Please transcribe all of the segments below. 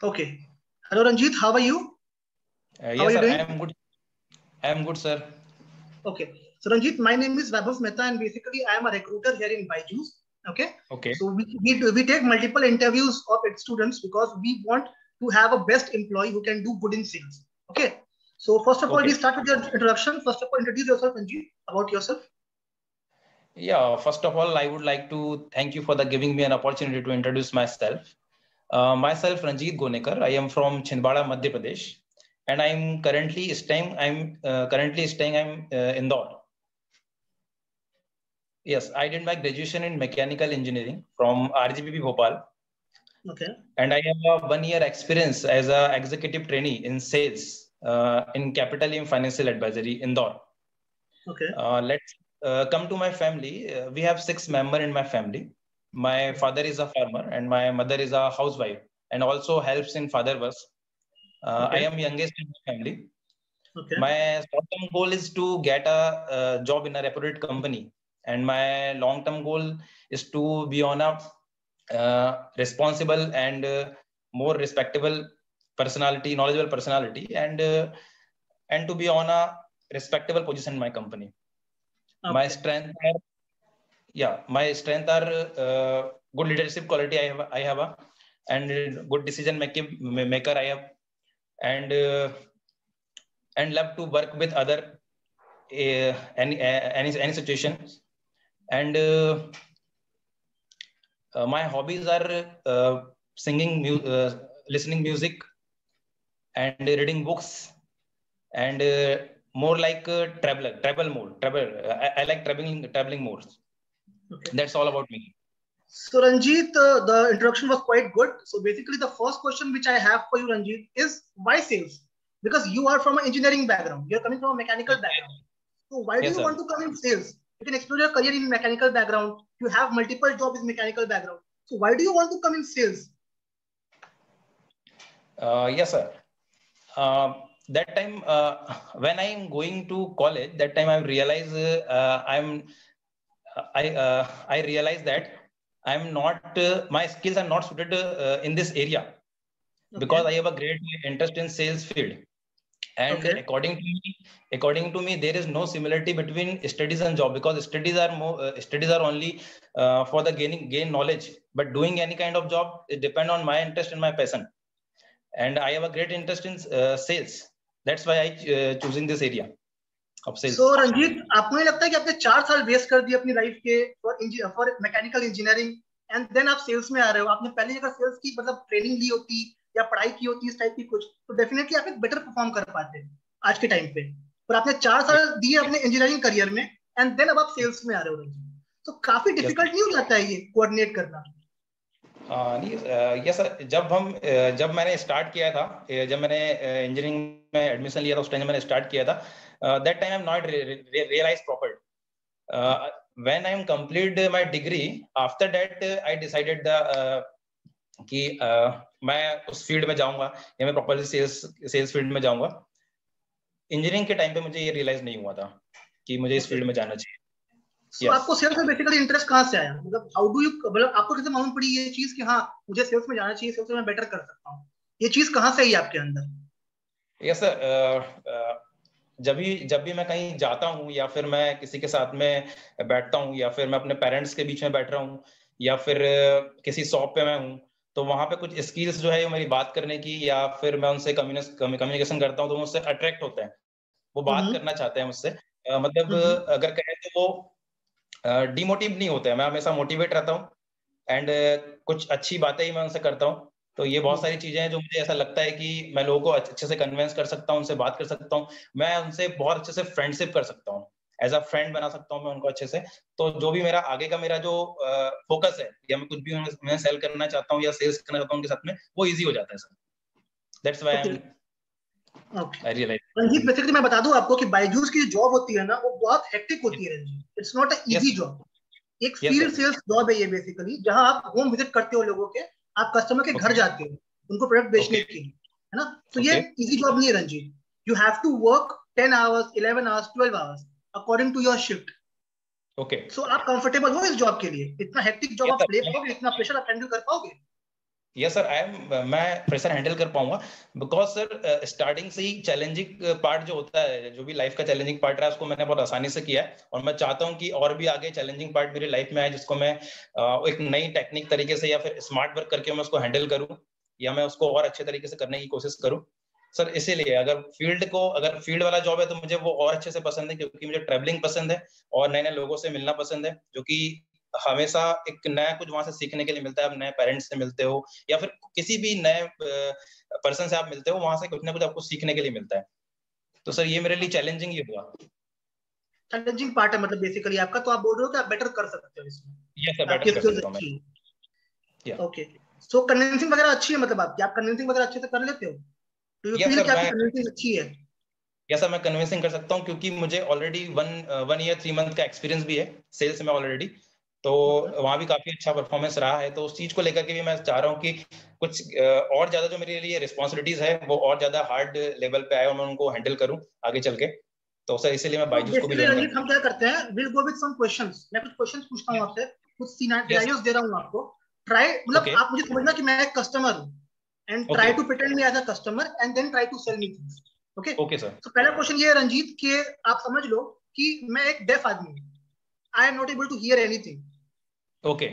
Okay. Hello, Ranjit. How are you? How are Yes, you sir. I doing? am good. I am good, sir. Okay. So, Ranjit, my name is Vaibhav Mehta, and basically, I am a recruiter here in Byju's. Okay. Okay. So, we take multiple interviews of its students because we want to have a best employee who can do good in sales. Okay. So, first of all, we Okay. start with your introduction. First of all, introduce yourself, Ranjit, about yourself. Yeah. First of all, I would like to thank you for the giving me an opportunity to introduce myself. Myself, Ranjit Gonekar. I am from Chhindwara, Madhya Pradesh, and I'm currently staying. I'm Indore. Yes, I did my graduation in mechanical engineering from RGPP Bhopal, Okay. and I have a 1 year experience as a executive trainee in sales in Capital in Financial Advisory, Indore. Okay. Let's come to my family. We have 6 members in my family. My father is a farmer and my mother is a housewife and also helps in father work. I Okay. am youngest in my family. Okay. My short-term goal is to get a job in a reputed company, and my long-term goal is to be on a responsible and more respectable personality, knowledgeable personality, and to be on a respectable position in my company. My Okay. strength are my strength are good leadership quality. I have a and good decision maker. I have and uh, and love to work with other any situation. And my hobbies are singing, listening music, and reading books, and more like travel mode. I like traveling more. Okay. That's all about me. So, Ranjit, the introduction was quite good. So, basically, the first question which I have for you, Ranjit, is why sales? Because you are from an engineering background, you're coming from a mechanical background. So, why do Yes, you want sir. to come in sales? You can explore your career in mechanical background. You have multiple jobs in mechanical background. So, why do you want to come in sales? Yes, sir. That time when I'm going to college, that time I realize I realize that I'm not my skills are not suited in this area because Okay. I have a great interest in sales field. And Okay. according to me, there is no similarity between studies and job because studies are only for the gain knowledge, but doing any kind of job it depend on my interest and my passion. And I have a great interest in sales. That's why I choosing this area of so sales. Ranjit आपको नहीं लगता है कि आपने 4 साल waste कर दिए अपनी लाइफ के for mechanical engineering and then आप सेल्स में आ रहे हो आपने पहले अगर सेल्स की मतलब ट्रेनिंग ली होती या पढ़ाई की होती इस टाइप की कुछ तो डेफिनेटली आप एक बेटर परफॉर्म कर पाते आज के टाइम पे पर आपने 4 साल दिए अपने इंजीनियरिंग करियर में एंड देन अब आप सेल्स में आ रहे हो रंजीत तो काफी Yes. डिफिकल्ट नहीं हो जाता है ये कोऑर्डिनेट करना यस सर जब मैंने स्टार्ट किया था जब मैंने इंजीनियरिंग में एडमिशन लिया था उस टाइम मैंने स्टार्ट किया था that time I am not realise proper when I am complete my degree after that I decided कि मैं उस फील्ड में जाऊंगा या मैं प्रॉपरली सेल्स फील्ड में जाऊंगा इंजीनियरिंग के टाइम पे मुझे ये रियलाइज नहीं हुआ था कि मुझे इस फील्ड में जाना चाहिए सो आपको सेल्स में बेसिकली इंटरेस्ट कहाँ से आया मतलब हाउ डू यू मतलब आपको कैसे मालूम पड़ी ये चीज कि हाँ मुझे सेल्स में जाना चाहिए सेल्स में मैं बेटर कर सकता हूँ ये चीज कहाँ से आई आपके अंदर यस सर जब भी मैं कहीं जाता हूँ या फिर मैं किसी के साथ में बैठता हूँ या फिर मैं अपने पेरेंट्स के बीच में बैठ रहा हूँ या फिर किसी शॉप पे मैं हूँ तो वहां पे कुछ स्किल्स जो है मेरी बात करने की या फिर मैं उनसे कम्युनिकेशन करता हूँ तो मुझसे अट्रैक्ट होते हैं वो बात करना चाहते हैं मुझसे मतलब अगर कहें तो वो डिमोटिव नहीं होते हैं मैं हमेशा मोटिवेट रहता हूँ एंड कुछ अच्छी बातें ही मैं उनसे करता हूँ तो ये बहुत सारी चीजें हैं जो मुझे ऐसा लगता है कि मैं लोगों को अच्छे से कन्विंस कर सकता हूँ उनसे बात कर सकता हूँ मैं उनसे बहुत अच्छे से फ्रेंडशिप कर सकता हूँ एज अ फ्रेंड बना सकता हूँ मैं उनको अच्छे से तो जो भी मेरा आगे का मेरा जो फोकस है या मैं कुछ भी मैं सेल करना चाहता हूँ या सेल्स करना चाहता हूँ उनके साथ में वो इजी हो जाता है sir that's why I am I realise Ranjit basically मैं बता दूं आपको कि बायजूस की जॉब होती है ना वो बहुत हेक्टिक होती है रंजीत इट्स नॉट अ यस इजी जॉब एक यस फील्ड सर सेल्स जॉब है ये बेसिकली जहां आप होम विजिट करते हो लोगों के आप कस्टमर के घर ओके जाते हो उनको प्रोडक्ट बेचने ओके के लिए है ना तो ये ओके इजी जॉब नहीं है Ranjit you have to work 10 hours 11 hours 12 hours according to your shift okay so आप कंफर्टेबल हो इस जॉब के लिए इतना हेक्टिक जॉब यस आप ले सर पाओगे इतना प्रेशर आप हैंडल कर पाओगे यस सर, मैं प्रेशर हैंडल कर पाऊंगा, बिकॉज सर स्टार्टिंग से ही चैलेंजिंग पार्ट जो होता है, जो भी लाइफ का चैलेंजिंग पार्ट रहा है, उसको मैंने बहुत आसानी से किया है, और मैं चाहता हूं कि और भी आगे चैलेंजिंग पार्ट मेरी लाइफ में आए, जिसको मैं एक नई टेक्निक तरीके से या फिर स्मार्ट वर्क करके मैं उसको हैंडल करूं, या मैं उसको और अच्छे तरीके से करने की कोशिश करूं सर। इसीलिए अगर फील्ड वाला जॉब है तो मुझे वो और अच्छे से पसंद है, क्योंकि मुझे ट्रैवलिंग पसंद है और नए नए लोगों से मिलना पसंद है, जो कि हमेशा एक नया कुछ वहां से सीखने के लिए मिलता है। आप नए पेरेंट्स से मिलते हो या फिर किसी भी नए पर्सन से आप मिलते हो, वहां से कुछ ना कुछ आपको सीखने के लिए मिलता है। तो सर ये मेरे लिए चैलेंजिंग ही हुआ। चैलेंजिंग पार्ट है मतलब बेसिकली आपका, तो आप बोल रहे हो कि आप बेटर कर सकते हो इसमें, ये सर बेटर आपकी कर स्किल्स सकता हूँ मैं। अच्छी या है। ओके, सो कन्विंसिंग वगैरह अच्छी है मतलब आपकी, आप कन्विंसिंग वगैरह अच्छे से कर लेते हो? डू यू या फील सर कि आपकी मैं कन्विंसिंग अच्छी है? या सर मैं कन्विंसिंग कर सकता हूँ, क्योंकि मुझे ऑलरेडी वन ईयर 3 मंथ का एक्सपीरियंस भी है सेल्स में ऑलरेडी। तो वहाँ भी काफी अच्छा परफॉर्मेंस रहा है, तो उस चीज को लेकर के भी मैं चाह रहा हूँ कि कुछ और ज्यादा जो मेरे लिए रिस्पॉन्सिबिलिटीज है वो और ज्यादा हार्ड लेवल पे आए और मैं उनको हैंडल करूँ आगे चल के। तो सर इसीलिए मैं तो बायजूस को भी बेसिकली ज्वाइन रंजीत, हम करना क्या करते हैं, will go with some questions. मैं कुछ क्वेश्चंस पूछता हूँ चाहूँ। आपसे, कुछ यस। सिनेरियोस दे रहा हूँ आपको। ट्राई, मतलब ओके। आप मुझे समझना कि मैं एक कस्टमर हूँ, and okay. Try to pretend me as a customer and then try to sell me things. Okay, okay sir. तो पहला क्वेश्चन ये है रंजीत कि आप समझ लो कि मैं एक डेफ आदमी हूँ, I am not able to hear anything. Okay.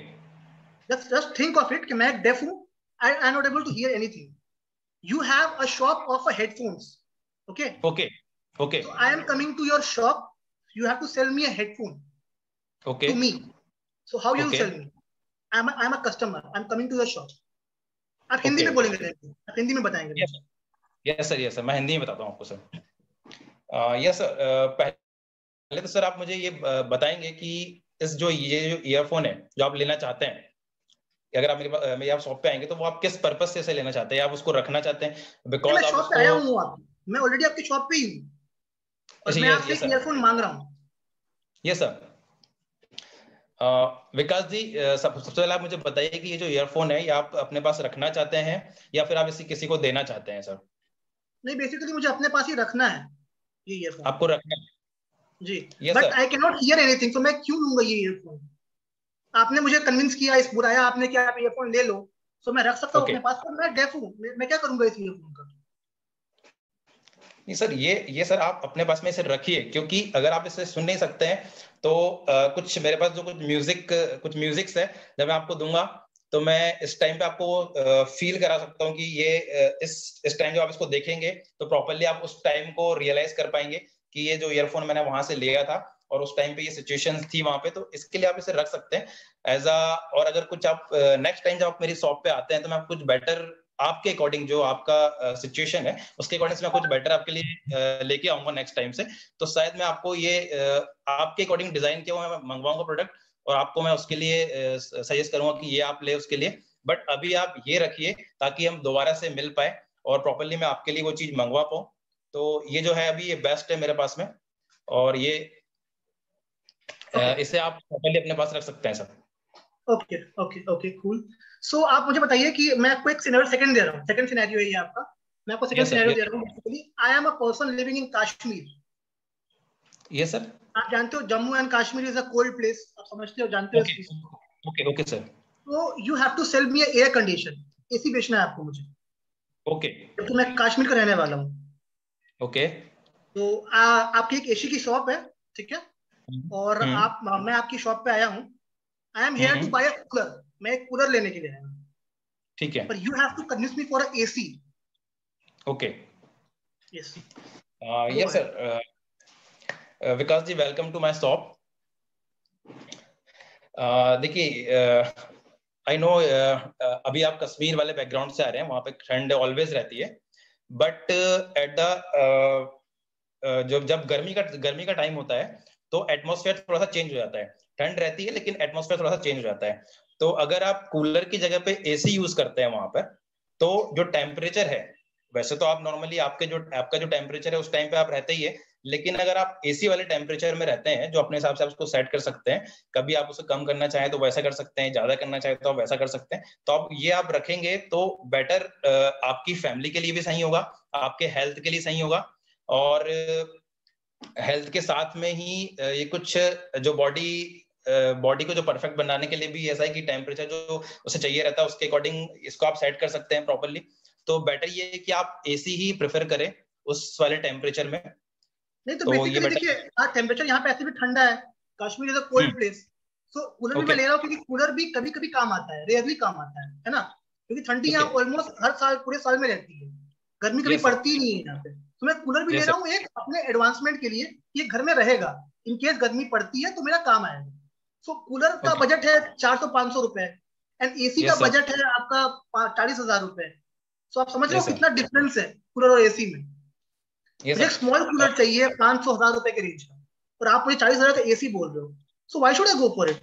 Just think of it कि मैं एक डेफ हूँ, I am not able to hear anything. You have a shop of headphones. Okay. Okay. Okay. So I am coming to your shop. You have to sell me a headphone okay. to me. So how you will okay. sell me? I'm a customer. I'm coming to your shop. आप Hindi okay. में okay. बोलेंगे नहीं, आप हिंदी में बताएंगे yes मुझे। Sir. Yes sir. Yes sir, मैं हिंदी में बताता हूँ आपको सर। यस सर, पहले तो सर आप मुझे ये बताएंगे कि ये जो ईयरफोन है जो आप लेना चाहते हैं, अगर आप मेरे आप शॉप पे आएंगे तो वो आप किस पर्पज से इसे लेना चाहते हैं? आप उसको रखना चाहते हैं नहीं, मैं बिकॉज आप शॉप पे उसको? आया हूँ आप, मैं ऑलरेडी आपकी शॉप पे ही हूँ, और अच्छा, मैं आपसे ये एक सर। ईयरफोन मांग रहा हूँ। ये सर, विकास जी, सबसे पहले आप मुझे बताइए कि ये जो ईयरफोन है ये आप अपने पास रखना चाहते हैं या फिर आप इसे किसी को देना चाहते हैं सर? नहीं, बेसिकली मुझे अपने पास ही रखना है ये ईयरफोन। आपको रखना है? जी, ये but sir. I can not hear anything, तो मैं क्यों लूंगा ये ईयरफोन? आपने मुझे कन्विंस किया, इस बुलाया आपने कि आप ईयरफोन ले लो, तो मैं रख सकता हूँ ओके। अपने पास, पर मैं डेफ हूँ, मैं क्या करूंगा इस ईयरफोन का? नहीं सर, ये सर आप अपने पास में इसे रखिए, क्योंकि अगर आप इसे सुन नहीं सकते हैं तो कुछ मेरे पास जो कुछ म्यूजिक्स है, जब मैं आपको दूंगा तो मैं इस टाइम पे आपको फील करा सकता हूँ कि ये इस टाइम जब आप इसको देखेंगे तो प्रॉपरली आप उस टाइम को रियलाइज कर पाएंगे कि ये जो ईयरफोन मैंने वहां से लिया था और उस टाइम पे ये सिचुएशन थी वहां पे, तो इसके लिए आप इसे रख सकते हैं एज अ। और अगर कुछ आप नेक्स्ट टाइम जब आप मेरी शॉप पे आते हैं तो मैं कुछ बेटर आपके अकॉर्डिंग, जो आपका सिचुएशन है उसके अकॉर्डिंग से मैं कुछ बेटर आपके लिए लेके आऊंगा नेक्स्ट टाइम से। तो शायद मैं आपको ये आपके अकॉर्डिंग डिजाइन किया हुआ मैं मंगवाऊंगा प्रोडक्ट, और आपको मैं उसके लिए सजेस्ट करूंगा कि ये आप ले उसके लिए। बट अभी आप ये रखिए ताकि हम दोबारा से मिल पाए और प्रॉपरली मैं आपके लिए वो चीज मंगवा पाऊँ। तो ये जो है अभी ये बेस्ट है मेरे पास में, और ये ओके इसे आप प्रॉपरली अपने पास रख सकते हैं sir. Okay okay okay, cool. So आप मुझे बताइए कि मैं आपको एक सिनेरियो सेकंड दे रहा हूँ, सेकंड सिनेरियो है ये आपका। मैं आपको सेकंड यस सर। सिनेरियो दे रहा हूँ। Basically I am a person living in Kashmir. ये सर। आप जानते हो Jammu and Kashmir is a cold place, आप समझते हो, जानते हो इस ओके। चीज को। ओके। Okay sir. तो you have to sell me air condition, AC बेचना है आपको मुझे, ओके। क्योंकि मैं कश्मीर का रहने वाला हूँ। ओके। तो आपकी एक एसी की शॉप है, ठीक है, और हम्म। मैं आपकी शॉप पे आया हूँ। I am here to hmm. Buy a cooler, मैं एक कूलर लेने के लिए आया हूँ, ठीक है। पर you have to convince me for a AC. Okay. Yes, go yes ahead. Sir, Vikas ji, welcome to my shop. देखिए, आई नो अभी आप कश्मीर वाले बैकग्राउंड से आ रहे हैं, वहां पे ठंड ऑलवेज रहती है, बट एट द जब गर्मी का टाइम होता है तो एटमॉस्फेयर थोड़ा सा चेंज हो जाता है। ठंड रहती है लेकिन एटमॉस्फेयर थोड़ा सा चेंज हो जाता है। तो अगर आप कूलर की जगह पे एसी यूज करते हैं वहां पर, तो जो टेम्परेचर है, वैसे तो आप नॉर्मली आपका जो टेम्परेचर है उस टाइम पे आप रहते ही है, लेकिन अगर आप एसी वाले टेम्परेचर में रहते हैं जो अपने हिसाब से आप उसको सेट कर सकते हैं, कभी आप उसे कम करना चाहें तो वैसा कर सकते हैं, ज्यादा करना चाहें तो आप वैसा कर सकते हैं, तो आप रखेंगे तो बेटर आपकी फैमिली के लिए भी सही होगा, आपके हेल्थ के लिए सही होगा, और हेल्थ के साथ में ही ये कुछ जो बॉडी बॉडी को जो परफेक्ट बनाने के लिए भी ऐसा है कि टेम्परेचर जो उसे चाहिए रहता है उसके अकॉर्डिंग इसको आप सेट कर सकते हैं प्रॉपर्ली। तो बेटर ये है कि आप एसी ही प्रेफर करें उस वाले टेम्परेचर में। नहीं तो तो ये बेसिकली बेटर। देखिए, टेम्परेचर यहाँ पे ऐसे भी ठंडा है, Kashmir is a cold place, so cooler भी मैं ओके ले रहा हूँ, क्योंकि कूलर भी कभी कभी काम आता है, रेयरली काम आता है ना, क्योंकि ठंडी ओके। यहाँ ऑलमोस्ट हर साल पूरे साल में रहती है, गर्मी कभी यस सर। पड़ती ही नहीं है यहाँ पे। तो मैं कूलर भी ले यस रहा सर। हूँ एक अपने एडवांसमेंट के लिए, ये घर में रहेगा, इन केस गर्मी पड़ती है तो मेरा काम आएगा। सो कूलर का ओके। बजट है 400-500 रुपए, एंड एसी का यस सर। बजट है आपका 40,000 रुपए। सो आप समझ रहे हो यस सर। कितना डिफरेंस है कूलर और एसी में। यस मुझे एक स्मॉल सर। कूलर चाहिए 500-1000 रुपए के रेंज का, और आप मुझे 40,000 का एसी बोल रहे हो, so why should I go for it?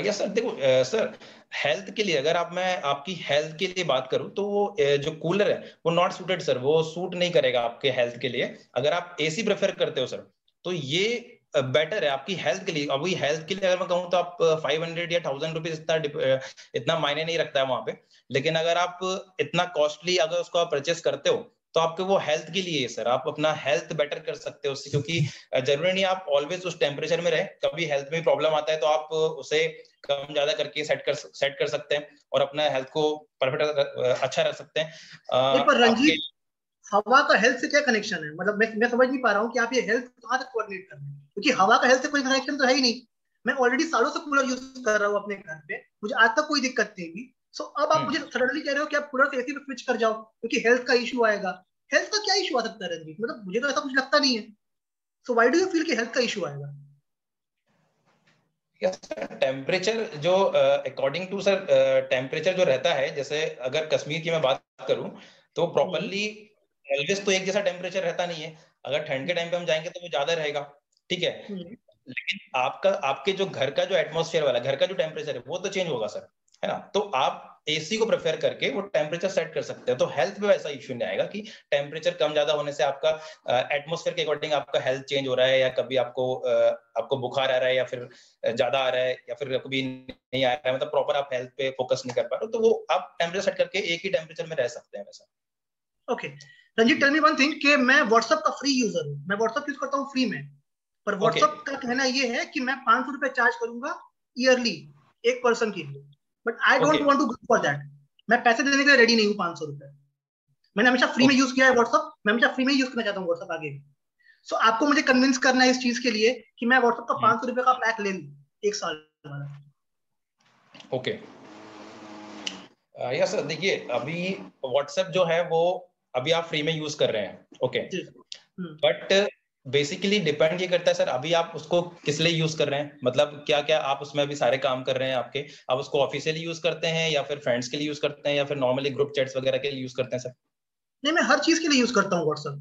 Yes sir, देखो सर, हेल्थ के लिए अगर आप मैं आपकी हेल्थ के लिए बात करूं तो वो जो कूलर है वो नॉट सूटेड सर, वो सूट नहीं करेगा आपके हेल्थ के लिए। अगर आप एसी प्रेफर करते हो सर तो ये बेटर है आपकी हेल्थ के लिए। अभी हेल्थ के लिए अगर मैं कहूँ तो आप 500 या 1000 रुपीज इतना मायने नहीं रखता है वहां पे। लेकिन अगर आप इतना कॉस्टली अगर उसको आप परचेस करते हो तो आपके वो हेल्थ के लिए है सर, आप अपना हेल्थ बेटर कर सकते हो उससे, क्योंकि जरूरी नहीं आप ऑलवेज उस टेम्परेचर में रहे, कभी हेल्थ में प्रॉब्लम आता है तो आप उसे कम ज्यादा करके सेट कर सकते हैं और अपना हेल्थ को परफेक्ट अच्छा रख सकते हैं। नहीं पर आपके। रंजीत, हवा का हेल्थ से क्या कनेक्शन है? मतलब मैं समझ नहीं पा रहा हूँ कि आप ये हेल्थ कहाँ तक कोऑर्डिनेट कर रहे हैं, क्योंकि हवा का हेल्थ से कोई कनेक्शन तो है ही नहीं। मैं ऑलरेडी सालों से कूलर यूज कर रहा हूँ अपने घर पे, मुझे आज तक कोई दिक्कत नहीं हुई। सो अब आप मुझे सडनली कह रहे हो कि आप कूलर से एसी पे स्विच कर जाओ क्योंकि हेल्थ का इशू आएगा। हेल्थ का क्या इशू आ सकता है रंजीत? मतलब मुझे तो ऐसा कुछ लगता नहीं है। So why do you feel कि हेल्थ का इशू आएगा? टेम्परेचर जो अकॉर्डिंग टू सर टेम्परेचर जो रहता है, जैसे अगर कश्मीर की मैं बात करूं तो हम्म, प्रॉपरली ऑलवेज तो एक जैसा टेम्परेचर रहता नहीं है। अगर ठंड के टाइम पे हम जाएंगे तो वो ज्यादा रहेगा, ठीक है। हम्म, लेकिन आपका आपके जो घर का जो एटमॉस्फेयर वाला घर का जो टेम्परेचर है वो तो चेंज होगा सर, है ना। तो आप एसी को प्रेफर करके वो टेम्परेचर सेट कर सकते हैं, तो हेल्थ में वैसा इश्यू नहीं आएगा कि टेम्परेचर कम ज्यादा होने से आपका एटमॉस्फेयर के अकॉर्डिंग आपका हेल्थ चेंज हो रहा है, या कभी आपको बुखार आ रहा है, या फिर ज्यादा आ रहा है, या फिर कभी नहीं आ रहा है, मतलब प्रॉपर आप हेल्थ पे फोकस नहीं कर पा रहे हो, तो वो आप टेम्परेचर सेट करके एक ही टेम्परेचर में रह सकते हैं वैसा। Okay. Ranjit tell me one thing, कि मैं व्हाट्सएप का फ्री यूजर हूँ, मैं व्हाट्सएप यूज करता हूँ फ्री में, पर ओके। व्हाट्सएप का कहना ये है कि मैं 500 रुपए चार्ज करूंगा ईयरली एक पर्सन के लिए, but I don't okay. Want to go for that. मैं पैसे देने के लिए रेडी नहीं हूँ 500 रुपए। मैंने हमेशा फ्री में ओके। यूज किया है व्हाट्सएप, मैं हमेशा फ्री में यूज करना चाहता हूँ व्हाट्सएप आगे भी। सो आपको मुझे कन्विंस करना है इस चीज के लिए कि मैं व्हाट्सएप का 500 रुपए का पैक ले लूँ एक साल वाला। ओके। यस सर, देखिए अभी व्हाट्सएप जो है वो अभी आप फ्री में यूज कर रहे हैं, ओके। जी। हम्म। बट बेसिकली डिपेंड ये करता है सर, अभी आप उसको किस लिए यूज कर रहे हैं, मतलब क्या क्या आप उसमें अभी सारे काम कर रहे हैं आपके, आप उसको ऑफिशियली यूज करते हैं या फिर फ्रेंड्स के लिए यूज करते हैं या फिर नॉर्मली ग्रुप चैट्स वगैरह के लिए यूज करते हैं सर? नहीं, मैं हर चीज के लिए यूज करता हूँ व्हाट्सएप।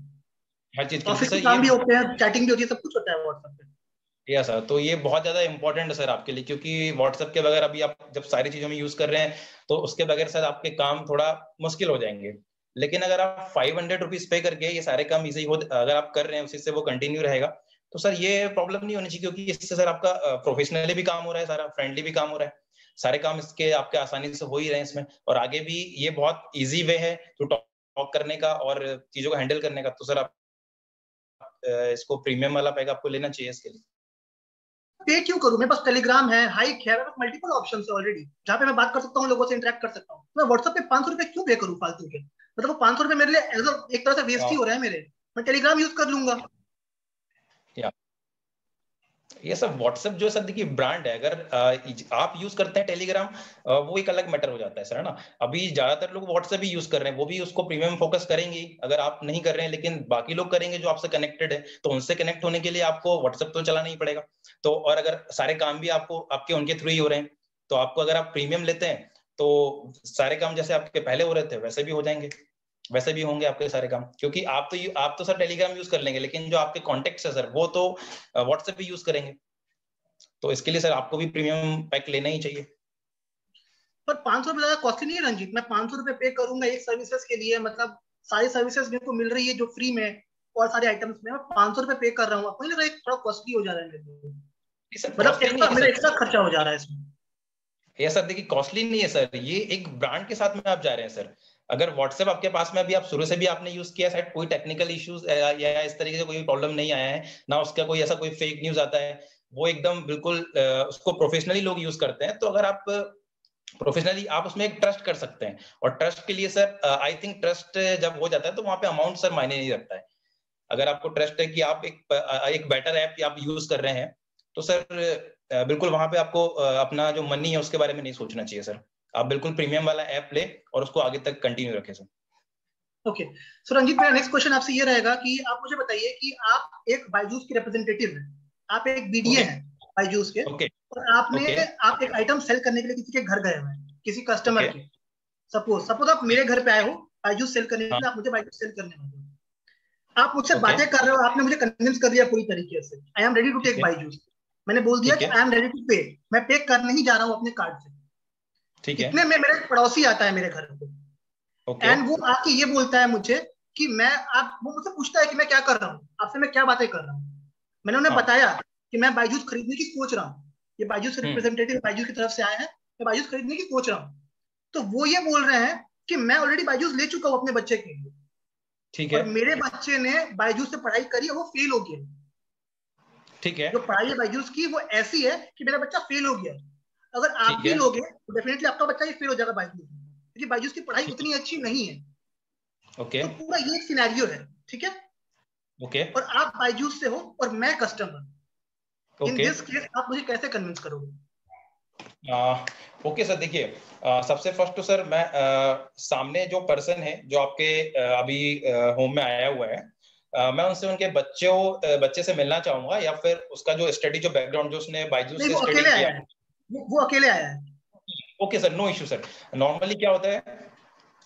हर चीज के लिए तो ऑफिस के सर ये। काम भी होते हैं, चैटिंग भी होती है, सब कुछ होता है व्हाट्सएप पे। यस सर, तो ये बहुत ज्यादा इंपॉर्टेंट है सर आपके लिए, क्योंकि व्हाट्सएप के बगैर अभी आप जब सारी चीजों में यूज कर रहे हैं तो उसके बगैर सर आपके काम थोड़ा मुश्किल हो जाएंगे। लेकिन अगर आप 500 रुपीज पे करके ये सारे काम इजी हो अगर आप कर रहे हैं उसी से वो कंटिन्यू रहेगा, तो सर ये प्रॉब्लम नहीं होनी चाहिए, क्योंकि इससे सर आपका प्रोफेशनली भी काम हो रहा है, सारा फ्रेंडली भी काम हो रहा है, सारे काम इसके आपके आसानी से हो ही रहे हैं इसमें, और आगे भी ये बहुत ईजी वे है टू टॉक करने का और चीजों को हैंडल करने का। तो सर आप इसको प्रीमियम वाला पैक आपको लेना चाहिए इसके लिए। पे क्यों करूं? मेरे पास टेलीग्राम है, हाइक है, मेरे पास मल्टीपल ऑप्शन है ऑलरेडी, जहाँ पे मैं बात कर सकता हूँ, लोगों से इंटरेक्ट कर सकता हूँ। मैं व्हाट्सएप पे 500 रुपए क्यों पे करूँ फालतू के? मतलब वो 500 रुपए मेरे लिए एक तरह से वेस्ट ही हो रहा है मेरे। मैं टेलीग्राम यूज कर लूंगा। या ये सब व्हाट्सएप जो है सर, देखिए ब्रांड है, अगर आप यूज करते हैं टेलीग्राम वो एक अलग मैटर हो जाता है सर, है ना। अभी ज्यादातर लोग व्हाट्सएप ही यूज कर रहे हैं, वो भी उसको प्रीमियम फोकस करेंगे अगर आप नहीं कर रहे हैं, लेकिन बाकी लोग करेंगे जो आपसे कनेक्टेड है, तो उनसे कनेक्ट होने के लिए आपको व्हाट्सएप तो चलाना ही पड़ेगा। तो और अगर सारे काम भी आपको आपके उनके थ्रू ही हो रहे हैं, तो आपको अगर आप प्रीमियम लेते हैं तो सारे काम जैसे आपके पहले हो रहे थे वैसे भी हो जाएंगे, वैसे भी होंगे आपके सारे काम, क्योंकि आप तो सर टेलीग्राम यूज कर लेंगे, लेकिन जो आपके कॉन्टेक्ट है सर वो तो व्हाट्सएप भी यूज करेंगे, तो इसके लिए सर आपको भी प्रीमियम पैक लेना ही चाहिए। पर 500 रुपए ज्यादा कॉस्टली नहीं है रंजीत? मैं 500 रुपए पे करूंगा एक सर्विसेज के लिए, मतलब सारी सर्विसेज मेरे को मिल रही है जो फ्री में, और सारे आइटम्स में मैं 500 रुपए पे कर रहा हूँ। आपको नहीं लग रहा है थोड़ा कॉस्टली हो जा रहा है मेरे लिए? ये सर मतलब कॉस्टली नहीं एक्स्ट्रा है मेरा सर, एक्स्ट्रा खर्चा हो जा रहा है इसमें। ये सर देखिए कॉस्टली नहीं है सर, ये एक ब्रांड के साथ में आप जा रहे हैं सर। अगर व्हाट्सएप आपके पास में अभी आप शुरू से भी आपने यूज किया है, कोई टेक्निकल इश्यूज या इस तरीके से कोई प्रॉब्लम नहीं आया है ना, उसका कोई ऐसा कोई फेक न्यूज आता है वो एकदम बिल्कुल उसको प्रोफेशनली लोग यूज करते हैं। तो अगर आप प्रोफेशनली आप उसमें एक ट्रस्ट कर सकते हैं, और ट्रस्ट के लिए सर आई थिंक ट्रस्ट जब हो जाता है तो वहां पे अमाउंट सर मायने नहीं रखता है। अगर आपको ट्रस्ट है कि आप एक बेटर ऐप आप यूज कर रहे हैं, तो सर बिल्कुल वहां पे आपको अपना जो मनी है उसके बारे में नहीं सोचना चाहिए सर। आप बिल्कुल प्रीमियम वाला ऐप ले और उसको आगे तक कंटिन्यू रखें सर। ओके, सो रंजीत, मेरा नेक्स्ट क्वेश्चन आपसे ये रहेगा कि आप मुझे बताइए कि आप एक बायजूस के रिप्रेजेंटेटिव हैं, आप एक बीडीए ओके हैं बायजूस के, ओके और आपने ओके आप एक आइटम सेल करने के लिए किसी के घर गए हुए हैं, किसी कस्टमर ओके। के। सपोज सपोज आप मेरे घर पे आए हो बायजूस सेल करने के हाँ लिए, आप मुझे बायजूस सेल करने वाले हो, आप मुझसे ओके बातें कर रहे हो, आपने मुझे कन्विंस कर दिया पूरी तरीके से, आई एम रेडी टू ठीक टेक है बायजूस। मैंने बोल दिया ठीक कि है आई एम रेडी टू पे, मैं पे करने ही जा रहा हूँ अपने कार्ड से। ठीक है। इतने में मेरा एक पड़ोसी आता है मेरे घर पे, ओके एंड वो आके ये बोलता है मुझे कि मैं, आप, वो मुझसे पूछता है कि मैं क्या कर रहा हूँ, आपसे मैं क्या बातें कर रहा हूँ। मैंने उन्हें हाँ। बताया कि मैं बायजूस खरीदने की सोच रहा हूँ, ये बायजूस हम्म। रिप्रेजेंटेटिव बायजूस की तरफ से आए हैं, मैं बायजूस खरीदने की सोच रहा हूँ। तो वो ये बोल रहे हैं कि मैं ऑलरेडी बायजूस ले चुका हूँ अपने बच्चे के लिए, ठीक और है मेरे बच्चे ने बायजूस से पढ़ाई करी है, वो फेल हो गया। ठीक है जो पढ़ाई है बायजूस की वो ऐसी है कि मेरा बच्चा फेल हो गया। अगर आप ठीक भी है लोगे तो डेफिनेटली आपका बच्चा ही फेल हो जाएगा बायजूस में, क्योंकि बायजूस की पढ़ाई ठीक उतनी अच्छी नहीं है। ओके तो पूरा ये एक सिनेरियो है, ठीक है। ओके और आप बायजूस से हो और मैं customer, in okay this case आप मुझे कैसे कन्विंस करोगे? ओके सर, देखिए सबसे फर्स्ट तो सर मैं सामने जो पर्सन है जो आपके अभी होम में आया हुआ है, मैं उनसे उनके बच्चे से मिलना चाहूंगा, या फिर उसका जो स्टडी जो बैकग्राउंड जो उसने बायजूस नहीं, से वो स्टडी अकेले किया आया है। है, वो अकेले आया है। Okay sir, no issue sir. Normally क्या होता है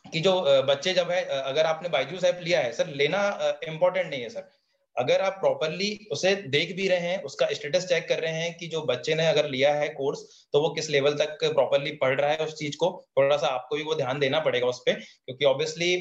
कि जो बच्चे जब है अगर आपने बायजूस ऐप लिया है सर, लेना इम्पोर्टेंट नहीं है सर। अगर आप प्रॉपरली उसे देख भी रहे हैं, उसका स्टेटस चेक कर रहे हैं कि जो बच्चे ने अगर लिया है कोर्स, तो वो किस लेवल तक प्रॉपरली पढ़ रहा है उस चीज को, थोड़ा सा आपको भी वो ध्यान देना पड़ेगा उस पर, क्योंकि ऑब्वियसली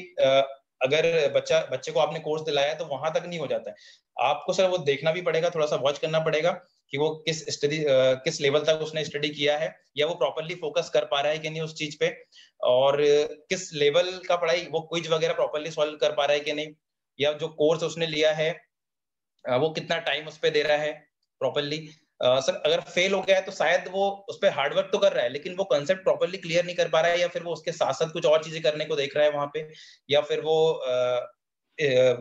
अगर बच्चे को आपने कोर्स दिलाया है तो वहां तक नहीं हो जाता है। आपको सर वो देखना भी पड़ेगा, थोड़ा सा वॉच करना पड़ेगा कि वो किस लेवल तक उसने स्टडी किया है, या वो प्रॉपरली फोकस कर पा रहा है कि नहीं उस चीज पे, और किस लेवल का पढ़ाई वो क्विज वगैरह प्रॉपरली सॉल्व कर पा रहा है कि नहीं, या जो कोर्स उसने लिया है वो कितना टाइम उस पर दे रहा है प्रॉपरली। सर अगर फेल हो गया है तो शायद वो उस पर हार्डवर्क तो कर रहा है, लेकिन वो कंसेप्ट प्रॉपरली क्लियर नहीं कर पा रहा है, या फिर वो उसके साथ साथ कुछ और चीजें करने को देख रहा है वहां पे, या फिर वो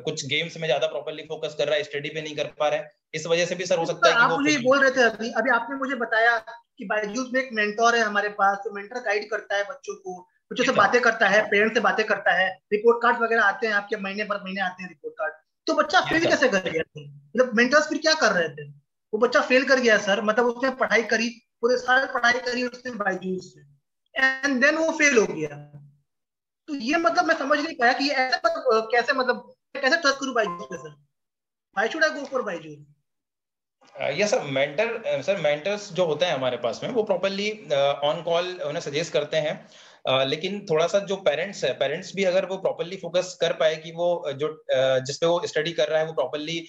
कुछ गेम्स में ज्यादा प्रॉपरली फोकस कर रहा है, स्टडी पे नहीं कर पा रहा है। इस वजह से भी सर हो सकता पर है कि आप वो मुझे ये फेल। बोल रहे थे अभी अभी आपने मुझे बताया कि बायजूस में एक मेंटोर है हमारे पास, तो मेंटर गाइड करता है बच्चों को, बच्चों से बातें करता है, पेरेंट्स से बातें करता है, रिपोर्ट कार्ड वगैरह आते हैं आपके, महीने पर महीने आते हैं रिपोर्ट कार्ड। तो बच्चा यस फेल सर। कैसे कर गया थे? मतलब मेंटर्स फिर क्या कर रहे थे? वो बच्चा फेल कर गया सर, मतलब उसने पढ़ाई करी, पूरे साल पढ़ाई करी उसने बायजूस से, एंड देन वो फेल हो गया। तो ये मतलब मैं समझ नहीं पाया कि ये ऐसे मतलब कैसे, मतलब कैसे ट्रस्ट करूं बायजूस पे sir? Why should I go for Byju's? Yes sir mentors जो होते हैं हमारे पास में, वो प्रॉपरली ऑन कॉल उन्हें सजेस्ट करते हैं। लेकिन थोड़ा सा जो पेरेंट्स भी अगर वो प्रॉपरली फोकस कर पाए कि वो जिस पे वो स्टडी कर रहा है वो प्रॉपरली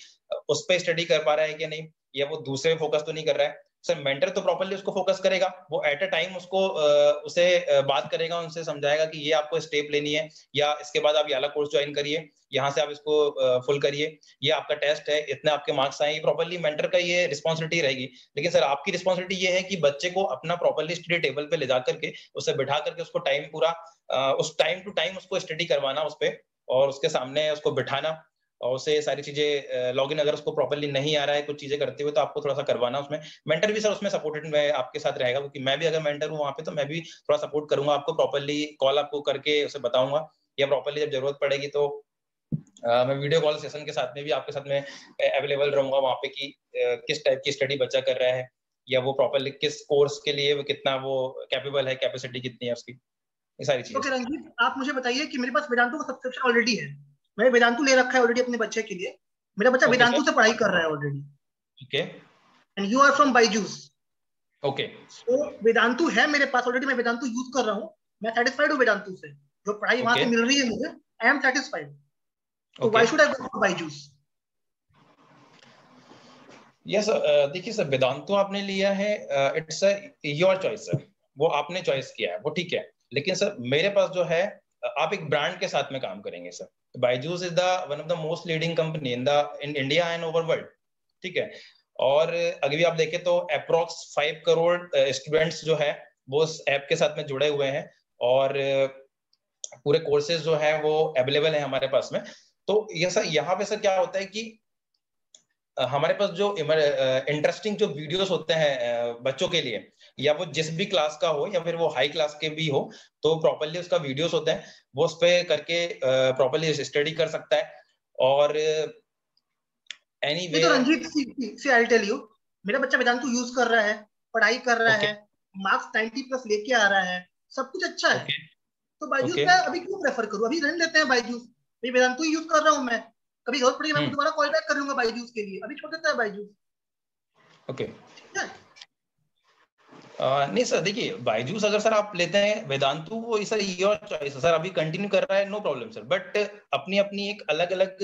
उस पे स्टडी कर पा रहा है कि नहीं, या वो दूसरे पे फोकस तो नहीं कर रहा है। सर मेंटर तो प्रॉपरली उसको फोकस करेगा, वो एट अ टाइम उसे बात करेगा, उनसे समझाएगा कि ये आपको स्टेप लेनी है, या इसके बाद आप ये वाला कोर्स ज्वाइन करिए, यहाँ से आप इसको फुल करिए, ये आपका टेस्ट है, इतने आपके मार्क्स आए। प्रॉपरली मेंटर का ये रिस्पॉन्सिबिलिटी रहेगी। लेकिन सर आपकी रिस्पॉन्सिबिलिटी ये है कि बच्चे को अपना प्रॉपरली स्टडी टेबल पे ले जा करके उसे बिठा करके उसको टाइम पूरा उस टाइम टू टाइम उसको स्टडी करवाना उस पे, और उसके सामने उसको बिठाना, और उसे सारी चीजें लॉगिन अगर उसको प्रॉपरली नहीं आ रहा है कुछ चीजें करते हुए, तो आपको थोड़ा सा करवाना उसमें। मेंटर भी सर उसमें सपोर्टेड में आपके साथ रहेगा, क्योंकि मैं भी अगर मेंटर हूँ वहाँ पे, तो मैं भी थोड़ा सपोर्ट करूंगा आपको, प्रॉपरली कॉल आपको करके उसे बताऊंगा, या प्रॉपरली जब जरूरत पड़ेगी तो मैं वीडियो कॉल सेशन के साथ में भी आपके साथ में अवेलेबल रहूंगा वहां पे, कि किस टाइप की स्टडी बच्चा कर रहा है, या वो प्रॉपरली किस कोर्स के लिए वो कितना वो कैपेबल है, कैपेसिटी कितनी है उसकी, ये सारी चीजें ओके सर। रंजीत, आप मुझे बताइए कि मेरे पास वेदांतु का सब्सक्रिप्शन ऑलरेडी है, मैंने वेदांतु ले रखा है ऑलरेडी अपने बच्चे के लिए, मेरा बच्चा ओके वेदांतु सर। से पढ़ाई कर रहा है already, okay and you are from Byju's. Okay तो वेदांतु है मेरे पास ऑलरेडी, मैं वेदांतु यूज कर रहा हूँ, मैं सेटिस्फाइड हूँ वेदांतु से, जो पढ़ाई वहां ओके से मिल रही है मुझे, आई एम सेटिस्फाइड। तो okay. Why should I go for Byju's? Yes, देखिए सर वेदांतो आपने लिया है, इट्स योर चॉइस सर, वो आपने चॉइस किया है, वो ठीक है। लेकिन सर मेरे पास जो है, आप एक ब्रांड के साथ में काम करेंगे sir. Byju's is the one of the most leading company in India and over world, ठीक है। और अगर भी आप देखें तो अप्रोक्स 5 करोड़ स्टूडेंट्स जो है वो उस ऐप के साथ में जुड़े हुए हैं, और पूरे कोर्सेज जो है वो अवेलेबल है हमारे पास में। तो ये सर यहाँ पे सर क्या होता है कि हमारे पास जो इंटरेस्टिंग जो वीडियोस होते हैं बच्चों के लिए, या वो जिस भी क्लास का हो या फिर वो हाई क्लास के भी हो, तो प्रॉपरली उसका वीडियोस होते हैं, वो उस पे करके प्रॉपरली स्टडी कर सकता है। और ये एनीवे तो रंजीत सी आई टेल यू, मेरा बच्चा वेदांतु यूज कर रहा है, पढ़ाई कर रहा ओके है, मार्क्स 90 प्लस लेके आ रहा है, सब कुछ अच्छा है। ओके तो बायजूस ओके मैं अभी क्यों प्रेफर करूं? अभी रहने देते हैं बायजूस, भाई वेदांतु ही यूज कर रहा हूं मैं, कभी जरूरत पड़ेगी मैं हम्म दोबारा कॉल बैक कर लूंगा बायजूस के लिए, अभी छोड़ देता है बायजूस। ओके। ठीक है। नहीं सर देखिए, बायजूस अगर सर आप लेते हैं, वेदांतु वो सर योर चॉइस है सर, अभी कंटिन्यू कर रहा है, नो प्रॉब्लम सर, बट अपनी अपनी एक अलग अलग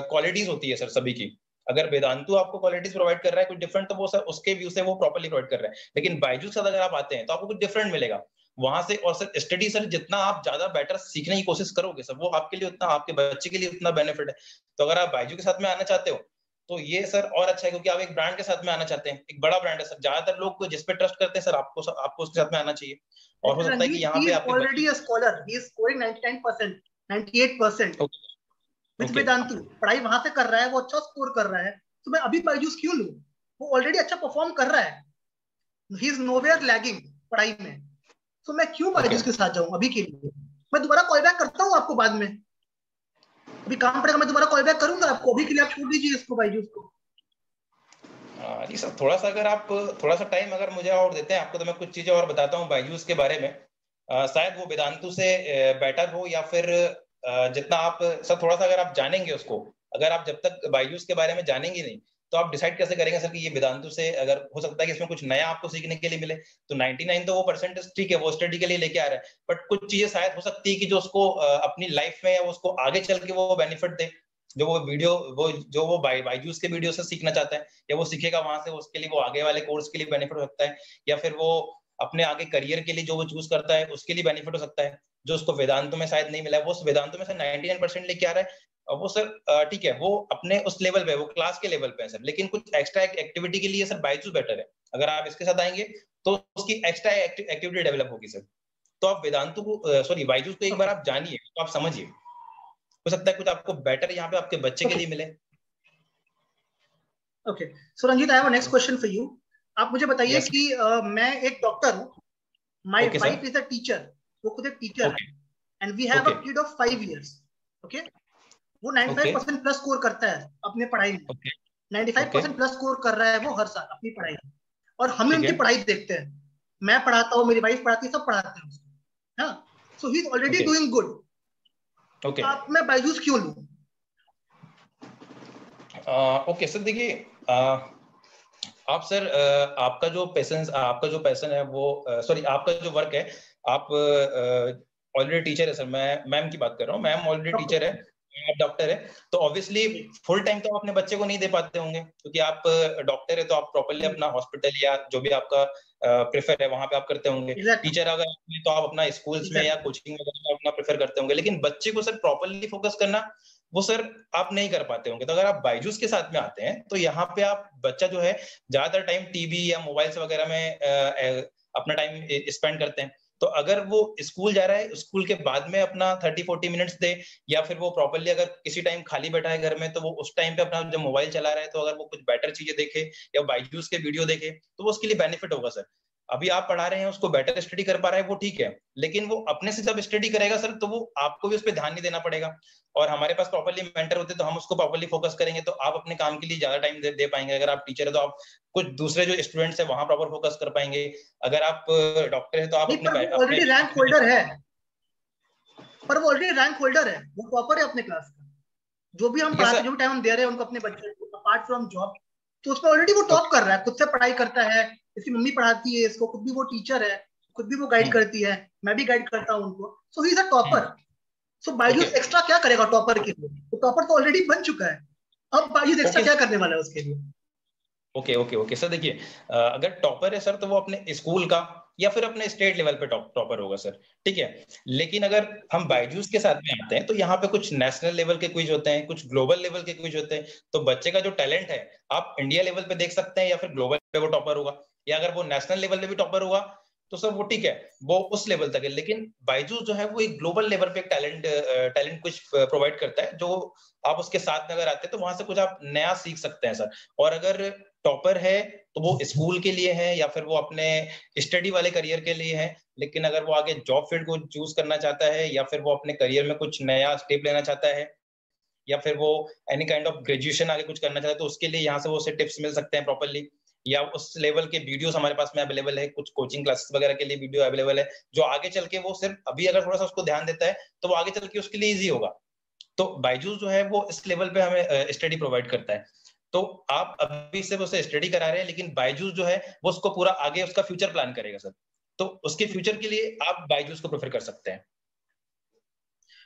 क्वालिटीज होती है सर सभी की। अगर वेदांतु आपको क्वालिटीज प्रोवाइड कर रहा है कुछ डिफरेंट, तो वो सर उसके व्यू से वो प्रॉपर्ली प्रोवाइड कर रहा है। लेकिन बायजूस अगर आप आते हैं तो आपको कुछ डिफरेंट मिलेगा वहां से। और सर स्टडी सर जितना आप ज्यादा बेटर सीखने की कोशिश करोगे सर, वो आपके लिए उतना, आपके बच्चे के लिए उतना बेनिफिट है। तो अगर आप बायजू के साथ में आना चाहते हो तो ये सर और अच्छा है, क्योंकि आप एक ब्रांड के साथ में आना चाहते हैं, एक बड़ा ब्रांड है सर, ज्यादातर लोग जिस पे ट्रस्ट करते हैं सर, आपको उसके साथ में आना चाहिए। और हो लेकिन सकता है कि रंजीत यहाँ ही पे इज आपके ऑलरेडी बच्चे। A scholar, he is scoring 99%, 98% okay with okay Vedantu, पढ़ाई वहां से कर रहा है, वो अच्छा स्कोर कर रहा है, तो मैं अभी बायजूस क्यों लूं? वो ऑलरेडी अच्छा परफॉर्म कर रहा है, ही इज नोवेयर लैगिंग पढ़ाई में, तो मैं क्यों ओके। बायजूस के साथ जाऊं अभी के लिए? मैं दोबारा कॉल बैक करता हूँ आपको बाद में, अभी काम पड़ेगा, मैं दोबारा कॉल बैक करूंगा आपको, अभी के लिए आप छोड़ दीजिए इसको बायजूस को। जी सर, थोड़ा सा अगर आप थोड़ा सा टाइम अगर मुझे और देते हैं आपको, तो मैं कुछ चीजें और बताता हूँ बायजूस के बारे में। शायद वो वेदांतु से बेटर हो, या फिर जितना आप सर थोड़ा सा अगर आप जानेंगे उसको, अगर आप जब तक बायजूस के बारे में जानेंगे नहीं, तो आप डिसाइड कैसे करेंगे सर कि ये वेदांतु से अगर हो सकता है कि इसमें कुछ नया आपको सीखने के लिए मिले। तो 99 तो वो परसेंटेज ठीक है, वो स्टडी के लिए लेके आ रहा है, बट कुछ चीजें शायद हो सकती है कि जो उसको अपनी लाइफ में या उसको आगे चल के वो बेनिफिट दे, जो वो वीडियो, वो जो वो बायजूस के वीडियो से सीखना चाहता है, या वो सीखेगा वहां से, उसके लिए वो आगे वाले कोर्स के लिए बेनिफिट हो सकता है, या फिर वो अपने आगे करियर के लिए जो वो चूज करता है उसके लिए बेनिफिट हो सकता है, जो उसको वेदांतों में शायद नहीं मिला है। वो वेदांतों में सर 99% लेके आ रहा है, और वो सर ठीक है, वो अपने उस लेवल पे, वो क्लास के लेवल पे है सर, लेकिन कुछ एक्स्ट्रा एक्टिविटी के लिए सर बायजूस बेटर है। अगर आप इसके साथ आएंगे तो उसकी एक्स्ट्रा एक्टिविटी डेवलप होगी सर। तो आप वेदांतु को, सॉरी बायजूस को एक बार ओके आप जानिए, तो आप समझिए, हो सकता है कुछ आपको बेटर यहाँ पे आपके बच्चे के ओके लिए मिले। Okay. So Ranjit, I have next question for you. आप मुझे बताइए यस। कि मैं एक डॉक्टर हूँ, my okay wife sir. Is a teacher, वो खुद एक टीचर है, okay and we have okay a kid of 5 years। Okay, वो ओके 95% प्लस स्कोर करता है अपने पढ़ाई में, ओके ओके 95% प्लस स्कोर कर रहा है वो हर साल अपनी पढ़ाई में, और हमें ठीक उनकी है। पढ़ाई देखते हैं, मैं पढ़ाता हूँ, मेरी वाइफ पढ़ाती है, सब पढ़ाते हैं उसको, हाँ। So he is already okay doing good, okay आप मैं बायजूस क्यों लूं? ओके सर देखिए, आप सर आपका जो पैशन, आपका जो पैशन है वो, सॉरी आपका जो वर्क है, आप ऑलरेडी टीचर है सर, मैं मैम की बात कर रहा हूँ, मैम ऑलरेडी डॉक्टर, टीचर है, आप डॉक्टर है, तो ऑब्वियसली जी फुल टाइम तो आप अपने बच्चे को नहीं दे पाते होंगे, क्योंकि आप डॉक्टर है, तो आप प्रॉपरली जी, अपना हॉस्पिटल या जो भी आपका प्रेफर है वहां पे आप करते होंगे। एग्जैक्टली टीचर अगर आपने, तो आप अपना स्कूल्स में या एग्जैक्टली। कोचिंग वगैरह में अपना प्रेफर करते होंगे, लेकिन बच्चे को सर प्रॉपरली फोकस करना, वो सर आप नहीं कर पाते होंगे। तो अगर आप बायजूस के साथ में आते हैं, तो यहाँ पे आप बच्चा जो है ज्यादातर टाइम टीवी या मोबाइल्स वगैरह में अपना टाइम स्पेंड करते हैं। तो अगर वो स्कूल जा रहा है, स्कूल के बाद में अपना 30-40 मिनट्स दे, या फिर वो प्रॉपरली अगर किसी टाइम खाली बैठा है घर में, तो वो उस टाइम पे अपना जब मोबाइल चला रहा है, तो अगर वो कुछ बेटर चीजें देखे या बायजूस के वीडियो देखे, तो वो उसके लिए बेनिफिट होगा सर। अभी आप पढ़ा रहे हैं, उसको बेटर स्टडी कर पा रहा है, वो ठीक है, लेकिन वो अपने से जब स्टडी करेगा सर, तो वो आपको भी उस पर ध्यान नहीं देना पड़ेगा। और हमारे पास प्रॉपरली मेंटर होते, तो हम उसको प्रॉपरली फोकस करेंगे, तो आप अपने काम के लिए ज्यादा टाइम दे पाएंगे। अगर आप टीचर है, तो आप कुछ दूसरे जो स्टूडेंट्स है वहां प्रॉपर फोकस कर पाएंगे। अगर आप डॉक्टर है, तो आप नहीं, अपने पर वो अपने ऑलरेडी रैंक पेशेंट में दे होल्डर है, पाएंगे। पर वो ऑलरेडी रैंक होल्डर है, वो टॉपर है अपने क्लास का, जो भी हम ठीक है पढ़ाते हैं, सर। जो भी टाइम हम दे रहे हैं उनको अपने बच्चे को, अपार्ट फ्रॉम जॉब, तो उसमें ऑलरेडी वो टॉप ओके। कर रहा है, खुद से पढ़ाई करता है, इसकी मम्मी पढ़ाती है इसको, खुद भी वो टीचर है, खुद भी वो गाइड हम्म करती है, मैं भी गाइड करता हूँ उनको, so he is a topper. Hmm so okay Byju's extra क्या करेगा टॉपर के लिए? तो टॉपर तो ऑलरेडी बन चुका है, अब बायजूस एक्स्ट्रा ओके क्या करने वाला है उसके लिए? ओके ओके ओके सर देखिए, अगर टॉपर है सर, तो वो अपने स्कूल का या फिर अपने स्टेट लेवल पे टॉपर होगा सर, ठीक है। लेकिन अगर हम बायजूस के साथ में आते हैं तो यहाँ पे कुछ नेशनल लेवल के क्विज होते हैं, कुछ ग्लोबल लेवल के क्विज होते हैं। तो बच्चे का जो टैलेंट है आप इंडिया लेवल पे देख सकते हैं, या फिर ग्लोबल पे वो टॉपर होगा, या अगर वो नेशनल लेवल पे भी टॉपर होगा तो सर वो ठीक है, वो उस लेवल तक है। लेकिन बायजूस जो है वो एक ग्लोबल लेवल पे एक टैलेंट कुछ प्रोवाइड करता है, जो आप उसके साथ में अगर आते हैं तो वहां से कुछ आप नया सीख सकते हैं सर। और अगर टॉपर है तो वो स्कूल के लिए है या फिर वो अपने स्टडी वाले करियर के लिए है। लेकिन अगर वो आगे जॉब फील्ड को चूज करना चाहता है, या फिर वो अपने करियर में कुछ नया स्टेप लेना चाहता है, या फिर वो एनी काइंड ऑफ ग्रेजुएशन आगे कुछ करना चाहता है, तो उसके लिए यहाँ से वो उसे टिप्स मिल सकते हैं प्रॉपरली, या उस लेवल के वीडियोस हमारे पास में अवेलेबल है, कुछ कोचिंग क्लासेस वगैरह के लिए वीडियो अवेलेबल है, जो आगे चल के वो सिर्फ अभी अगर थोड़ा सा उसको ध्यान देता है तो वो आगे चल के उसके लिए ईजी होगा। तो बायजूस जो है वो इस लेवल पे हमें स्टडी प्रोवाइड करता है। तो आप अभी सिर्फ उसे स्टडी करा रहे हैं, लेकिन बायजूस जो है वो उसको पूरा आगे उसका फ्यूचर प्लान करेगा सर। तो उसके फ्यूचर के लिए आप बायजूस को प्रेफर कर सकते हैं।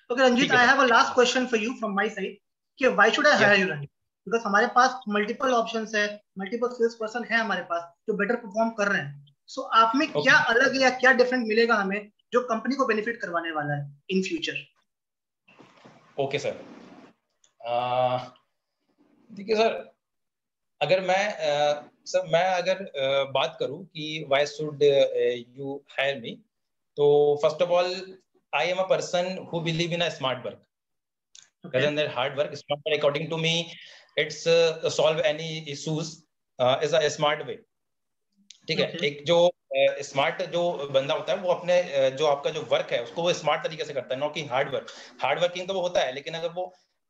Okay, Ranjit, I have a last question for you from my side. कि why should I hire you, Ranjit? Because हमारे पास multiple options है, multiple sales person है हमारे पास जो better perform कर रहे हैं. So आप में क्या अलग है या क्या different मिलेगा हमें जो कंपनी को बेनिफिट करवाने वाला है in future? ओके सर, देखिए सर, अगर मैं अगर बात करूं कि why should you hire me, तो first of all I am a person who believe in a smart work rather than hard work. Smart work, according to me, it's solve any issues is a smart way. ठीक है, एक जो smart जो बंदा होता है वो अपने जो आपका जो वर्क है उसको वो स्मार्ट तरीके से करता है, नॉट कि हार्ड वर्क। हार्ड वर्किंग तो वो होता है, लेकिन अगर वो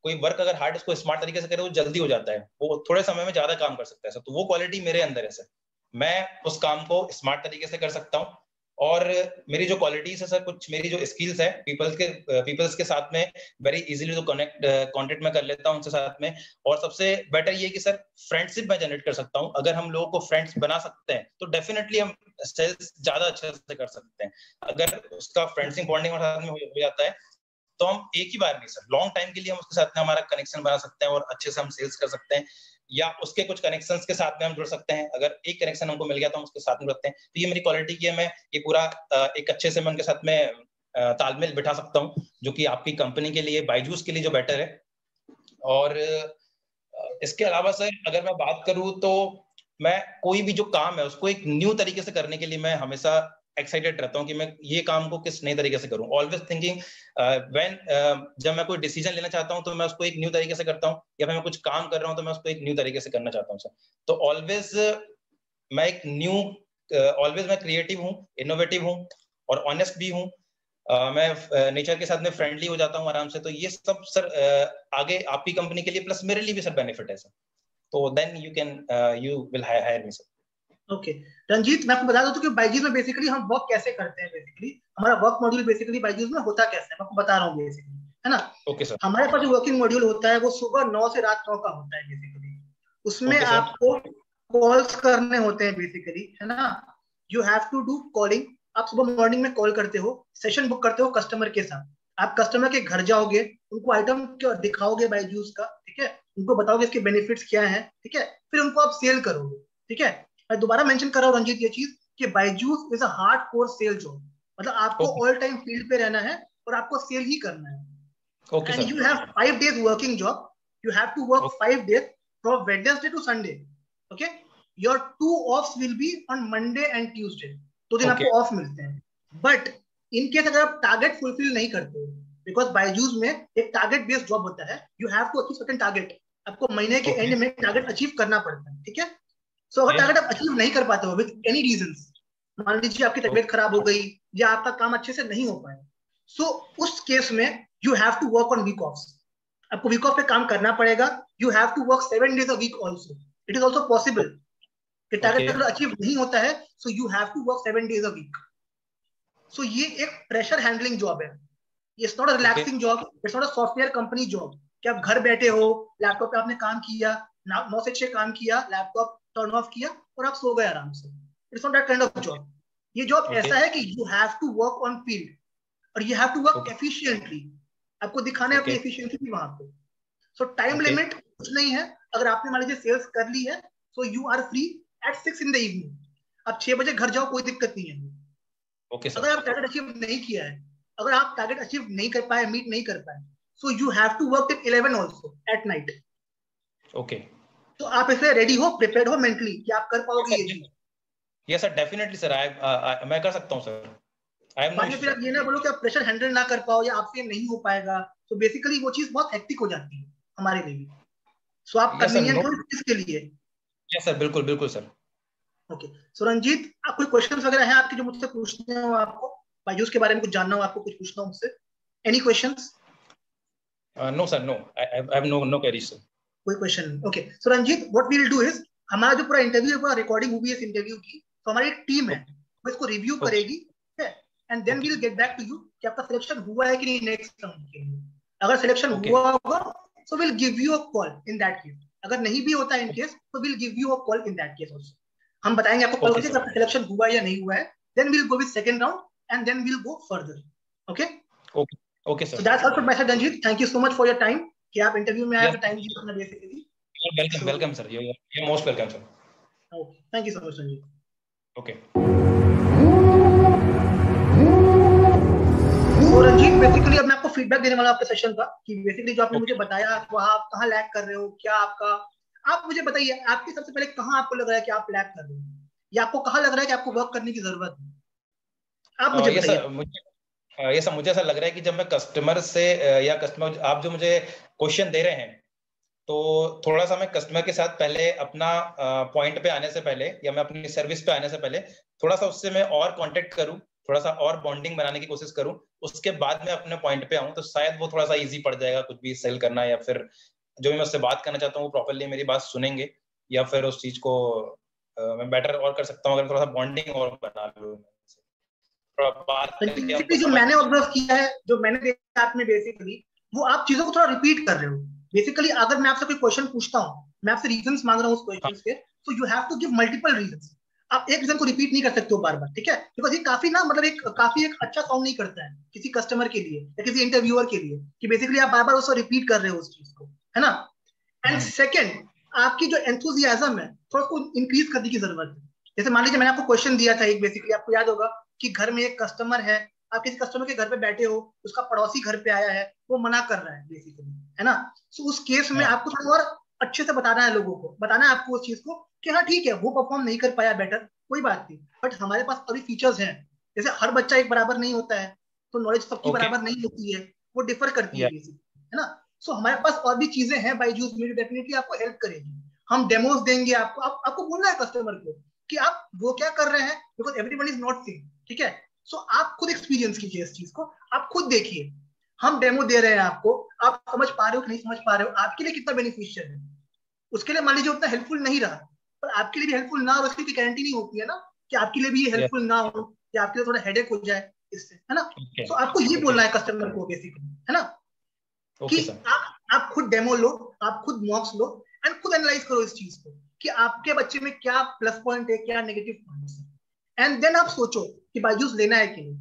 कोई वर्क अगर हार्ड उसको स्मार्ट तरीके से करे वो जल्दी हो जाता है, वो थोड़े समय में ज्यादा काम कर सकता है सर। तो वो क्वालिटी मेरे अंदर है सर, मैं उस काम को स्मार्ट तरीके से कर सकता हूँ। और मेरी जो क्वालिटीज है सर, कुछ मेरी जो स्किल्स है पीपल्स के साथ में वेरी इजीली तो कॉन्टेक्ट में कर लेता हूँ उनके साथ में। और सबसे बेटर ये कि सर फ्रेंडशिप मैं जनरेट कर सकता हूँ। अगर हम लोगों को फ्रेंड्स बना सकते हैं तो डेफिनेटली हम सेल्स ज्यादा अच्छे से कर सकते हैं। अगर उसका फ्रेंडशिप बॉन्डिंग हमारे साथ में हो जाता है तो हम एक ही बार नहीं सर, लॉन्ग टाइम के लिए हम उसके साथ में हमारा कनेक्शन बना सकते हैं और अच्छे से हम सेल्स कर सकते हैं, या उसके कुछ कनेक्शंस के साथ में हम जुड़ सकते हैं। अगर एक कनेक्शन हमको मिल गया तो हम उसके साथ में जुड़ते हैं। तो ये मेरी क्वालिटी की है, मैं ये पूरा एक अच्छे से मैं उनके साथ में तालमेल बिठा सकता हूँ, जो कि आपकी कंपनी के लिए, बायजूस के लिए जो बेटर है। और इसके अलावा सर अगर मैं बात करूँ तो मैं कोई भी जो काम है उसको एक न्यू तरीके से करने के लिए मैं हमेशा एक्साइटेड रहता हूँ कि मैं ये काम को किस नए तरीके से करूँ। ऑलवेज थिंकिंग व्हेन जब मैं कोई डिसीजन लेना चाहता हूँ तो मैं उसको एक न्यू तरीके से करता हूँ, या फिर मैं कुछ काम कर रहा हूँ तो मैं उसको एक न्यू तरीके से करना चाहता हूँ सर। तो ऑलवेज मैं एक न्यू ऑलवेज मैं क्रिएटिव हूँ, इनोवेटिव हूँ और ऑनेस्ट भी हूँ। मैं नेचर के साथ में फ्रेंडली हो जाता हूँ आराम से। तो ये सब सर आगे आपकी कंपनी के लिए प्लस मेरे लिए भी सर बेनिफिट है सर। तो then you will hire me sir. Okay Ranjit, मैं आपको बता दूं कि बायजूस में बेसिकली हम वर्क कैसे करते हैं। बेसिकली हमारा वर्क मॉड्यूल बेसिकली बायजूस में होता कैसे है मैं आपको बता रहा हूँ बेसिकली, है ना। Okay sir. हमारे पास जो वर्किंग मॉड्यूल होता है वो सुबह 9 से रात 9 का होता है बेसिकली। उसमें ओके सर। आपको कॉल्स करने होते हैं बेसिकली, है ना। You have to do calling. आप सुबह मॉर्निंग में कॉल करते हो, सेशन बुक करते हो कस्टमर के साथ। आप कस्टमर के घर जाओगे, उनको आइटम दिखाओगे बायजूस का, ठीक है, उनको बताओगे इसके बेनिफिट्स क्या है, ठीक है, फिर उनको आप सेल करोगे, ठीक है। मैं दोबारा मेंशन कर रहा हूँ रंजीत ये चीज कि Byju's is a hard core sale job. मतलब आपको ऑल टाइम फील्ड पे रहना है और आपको सेल ही करना है। Okay and sir. you have 5 days working job. You have to work 5 days from Wednesday to Sunday. Okay, your 2 offs will be on Monday and Tuesday. 2 दिन आपको ऑफ मिलते हैं। बट इन केस अगर आप target fulfil नहीं करते हो, because Byju's में एक टारगेट बेस्ड जॉब होता है, you have to achieve certain target. आपको महीने के एंड में टारगेट अचीव करना पड़ता है, ठीक है। सो अगर टारगेट आप अचीव नहीं कर पाते हो विद एनी रीजंस, मान लीजिए आपकी तबीयत खराब हो गई या आपका काम अच्छे से नहीं हो पाया, सो उस केस में you have to work on week offs. आपको वीक ऑफ पे काम करना पड़ेगा। You have to work 7 days a week also. It is also possible कि टारगेट अगर अचीव नहीं होता है, so you have to work 7 days a week. So ये एक प्रेशर हैंडलिंग जॉब है। It's not a relaxing job, it's not a software company job कि आप घर बैठे हो, लैपटॉप पे आपने काम किया, 9 से 6 काम किया, लैपटॉप टर्न ऑफ किया और आप सो गए आराम से। It's not that kind of job. ये जॉब ऐसा है कि you have to work on field और you have to work efficiently. आपको दिखाना है अपनी एफिशिएंसी भी वहां पे। सो टाइम लिमिट कुछ नहीं है। अगर आपने मान लीजिए सेल्स कर ली है, so you are free at 6 in the evening। आप 6 बजे घर जाओ, कोई दिक्कत नहीं है। Okay sir. अगर आप टारगेट अचीव नहीं किया है, अगर आप टारगेट अचीव नहीं कर पाए, मीट नहीं कर पाए, so you have to work till 11 also at night. Okay. तो आप इसलिए रेडी हो, प्रिपेयर्ड हो मेंटली कि आप कर पाओगे ये चीज। यस सर, डेफिनेटली सर, मैं कर सकता हूँ सर, आई एम नो बाद में इशू फिर आप सर। ये ना बोलो कि आप प्रेशर हैंडल ना कर पाओ या आपसे नहीं हो पाएगा, तो बेसिकली वो चीज बहुत हेक्टिक हो जाती है हमारे लिए भी। सो आप यस सर, नो। कन्वीनियंट हो इस चीज के लिए। यस सर, बिल्कुल बिल्कुल सर। ओके, सो रंजीत, आप कोई क्वेश्चंस वगैरह हैं आपके जो मुझसे पूछने हो, आपको बायजूस के बारे में कुछ जानना हो, आपको कुछ पूछना हो मुझसे, any questions? No sir, no, I have no queries sir. कोई क्वेश्चन नहीं? Okay, so Ranjit, what we will do is, हमारा जो पूरा इंटरव्यू है, पूरा रिकॉर्डिंग हुई है इस इंटरव्यू की, तो हमारी एक टीम है वो इसको रिव्यू ओके करेगी, ठीक है, and then we okay will get back to you कि आपका सिलेक्शन हुआ है कि नहीं नेक्स्ट राउंड के लिए। अगर सिलेक्शन ओके हुआ होगा so will give you a call in that case, अगर नहीं भी होता इन केस तो will give you a call in that case also. हम बताएंगे आपको कॉल ओके करके कि सर। आपका सिलेक्शन हुआ है या नहीं हुआ है, then we will go with second round and then we will go further. Okay, okay okay so sir. That's all from my side Ranjit, thank you so much for your time कि आप interview में आए, yes, अपना time दिया अपना basically. Welcome So, welcome sir, you most welcome sir. okay. Thank you so much, Sanjeev. Okay. तो Ranjit, basically अब मैं आपको फीडबैक देने वाला आपके सेशन का कि बेसिकली जो आपने मुझे ओके बताया वहाँ आप कहाँ लैग कर रहे हो, क्या आपका, आप मुझे बताइए आपकी सबसे पहले कहाँ आपको लग रहा है कि आप लैग कर रहे हो, या आपको कहाँ लग रहा है कि आपको वर्क करने की जरूरत है, आप मुझे ये बताइए। सर ये सब मुझे ऐसा लग रहा है कि जब मैं कस्टमर से या कस्टमर, आप जो मुझे क्वेश्चन दे रहे हैं, तो थोड़ा सा मैं कस्टमर के साथ पहले अपना पॉइंट पे आने से पहले या मैं अपनी सर्विस पे आने से पहले थोड़ा सा उससे मैं और कांटेक्ट करूं, थोड़ा सा और बॉन्डिंग बनाने की कोशिश करूं, उसके बाद मैं अपने पॉइंट पे आऊं, तो शायद वो थोड़ा सा इजी पड़ जाएगा कुछ भी सेल करना, या फिर जो भी मैं उससे बात करना चाहता हूँ वो प्रॉपरली मेरी बात सुनेंगे, या फिर उस चीज को मैं बेटर और कर सकता हूँ अगर थोड़ा सा बॉन्डिंग और बना लूं, थोड़ा बात करके उनको बेसिकली जो समझ। मैंने ऑब्जर्व किया है, जो मैंने देखा आप में बेसिकली, वो आप चीजों को थोड़ा रिपीट कर रहे हो। बेसिकली अगर मैं आपसे कोई क्वेश्चन पूछता हूँ, मैं आपसे रीजंस मांग रहा हूँ उस हाँ क्वेश्चन के, तो you have to give multiple reasons. आप एक रीजन को रिपीट नहीं कर सकते हो बार बार, ठीक है, बिकॉज ये काफी ना, मतलब एक काफी एक अच्छा साउंड नहीं करता है किसी कस्टमर के लिए या किसी इंटरव्यूअर के लिए कि बेसिकली आप बार बार उसको रिपीट कर रहे हो उस चीज को, है ना। एंड सेकेंड, आपकी जो एंथुजियाज्म है थोड़ा उसको इंक्रीज करने की जरूरत है। जैसे मान लीजिए मैंने आपको क्वेश्चन दिया था एक, बेसिकली आपको याद होगा कि घर में एक कस्टमर है, आप किसी कस्टमर के घर पे बैठे हो, उसका पड़ोसी घर पे आया है, वो मना कर रहा है बेसिकली, है ना। सो उस केस में हाँ आपको थोड़ा और अच्छे से बताना है लोगों को, बताना है आपको उस चीज को कि हाँ ठीक है वो परफॉर्म नहीं कर पाया बेटर, कोई बात नहीं, बट हमारे पास अभी फीचर्स हैं। जैसे हर बच्चा एक बराबर नहीं होता है, तो नॉलेज सबकी ओके बराबर नहीं होती है, वो डिफर करती है या बेसिकली, है ना। सो हमारे पास और भी चीजें हैं बायजूस में जो डेफिनेटली आपको हेल्प करेगी। हम डेमोज देंगे आपको, आपको बोलना है कस्टमर को कि आप वो क्या कर रहे हैं, because everyone is not same, ठीक है। सो आप खुद एक्सपीरियंस कीजिए इस चीज को, आप खुद देखिए, हम डेमो दे रहे हैं आपको, आप समझ पा रहे हो कि नहीं समझ पा रहे हो, आपके लिए कितना बेनिफिशियल है। उसके लिए मान लीजिए उतना हेल्पफुल नहीं रहा, पर आपके लिए भी हेल्पफुल ना हो इसकी गारंटी नहीं होती है ना, कि आपके लिए भी ये या हेल्पफुल ना हो या आपके लिए थोड़ा हेडेक हो जाए इससे, है ना। ओके सो आपको ये ओके बोलना है कस्टमर को बेसिकली, है ना, कि ओके सर। आप खुद डेमो लो, आप खुद मॉक्स लो, एंड खुद एनालाइज करो इस चीज को कि आपके बच्चे में क्या प्लस पॉइंट है, क्या नेगेटिव पॉइंट है, एंड देन आप सोचो कि बायजूस लेना है कि नहीं।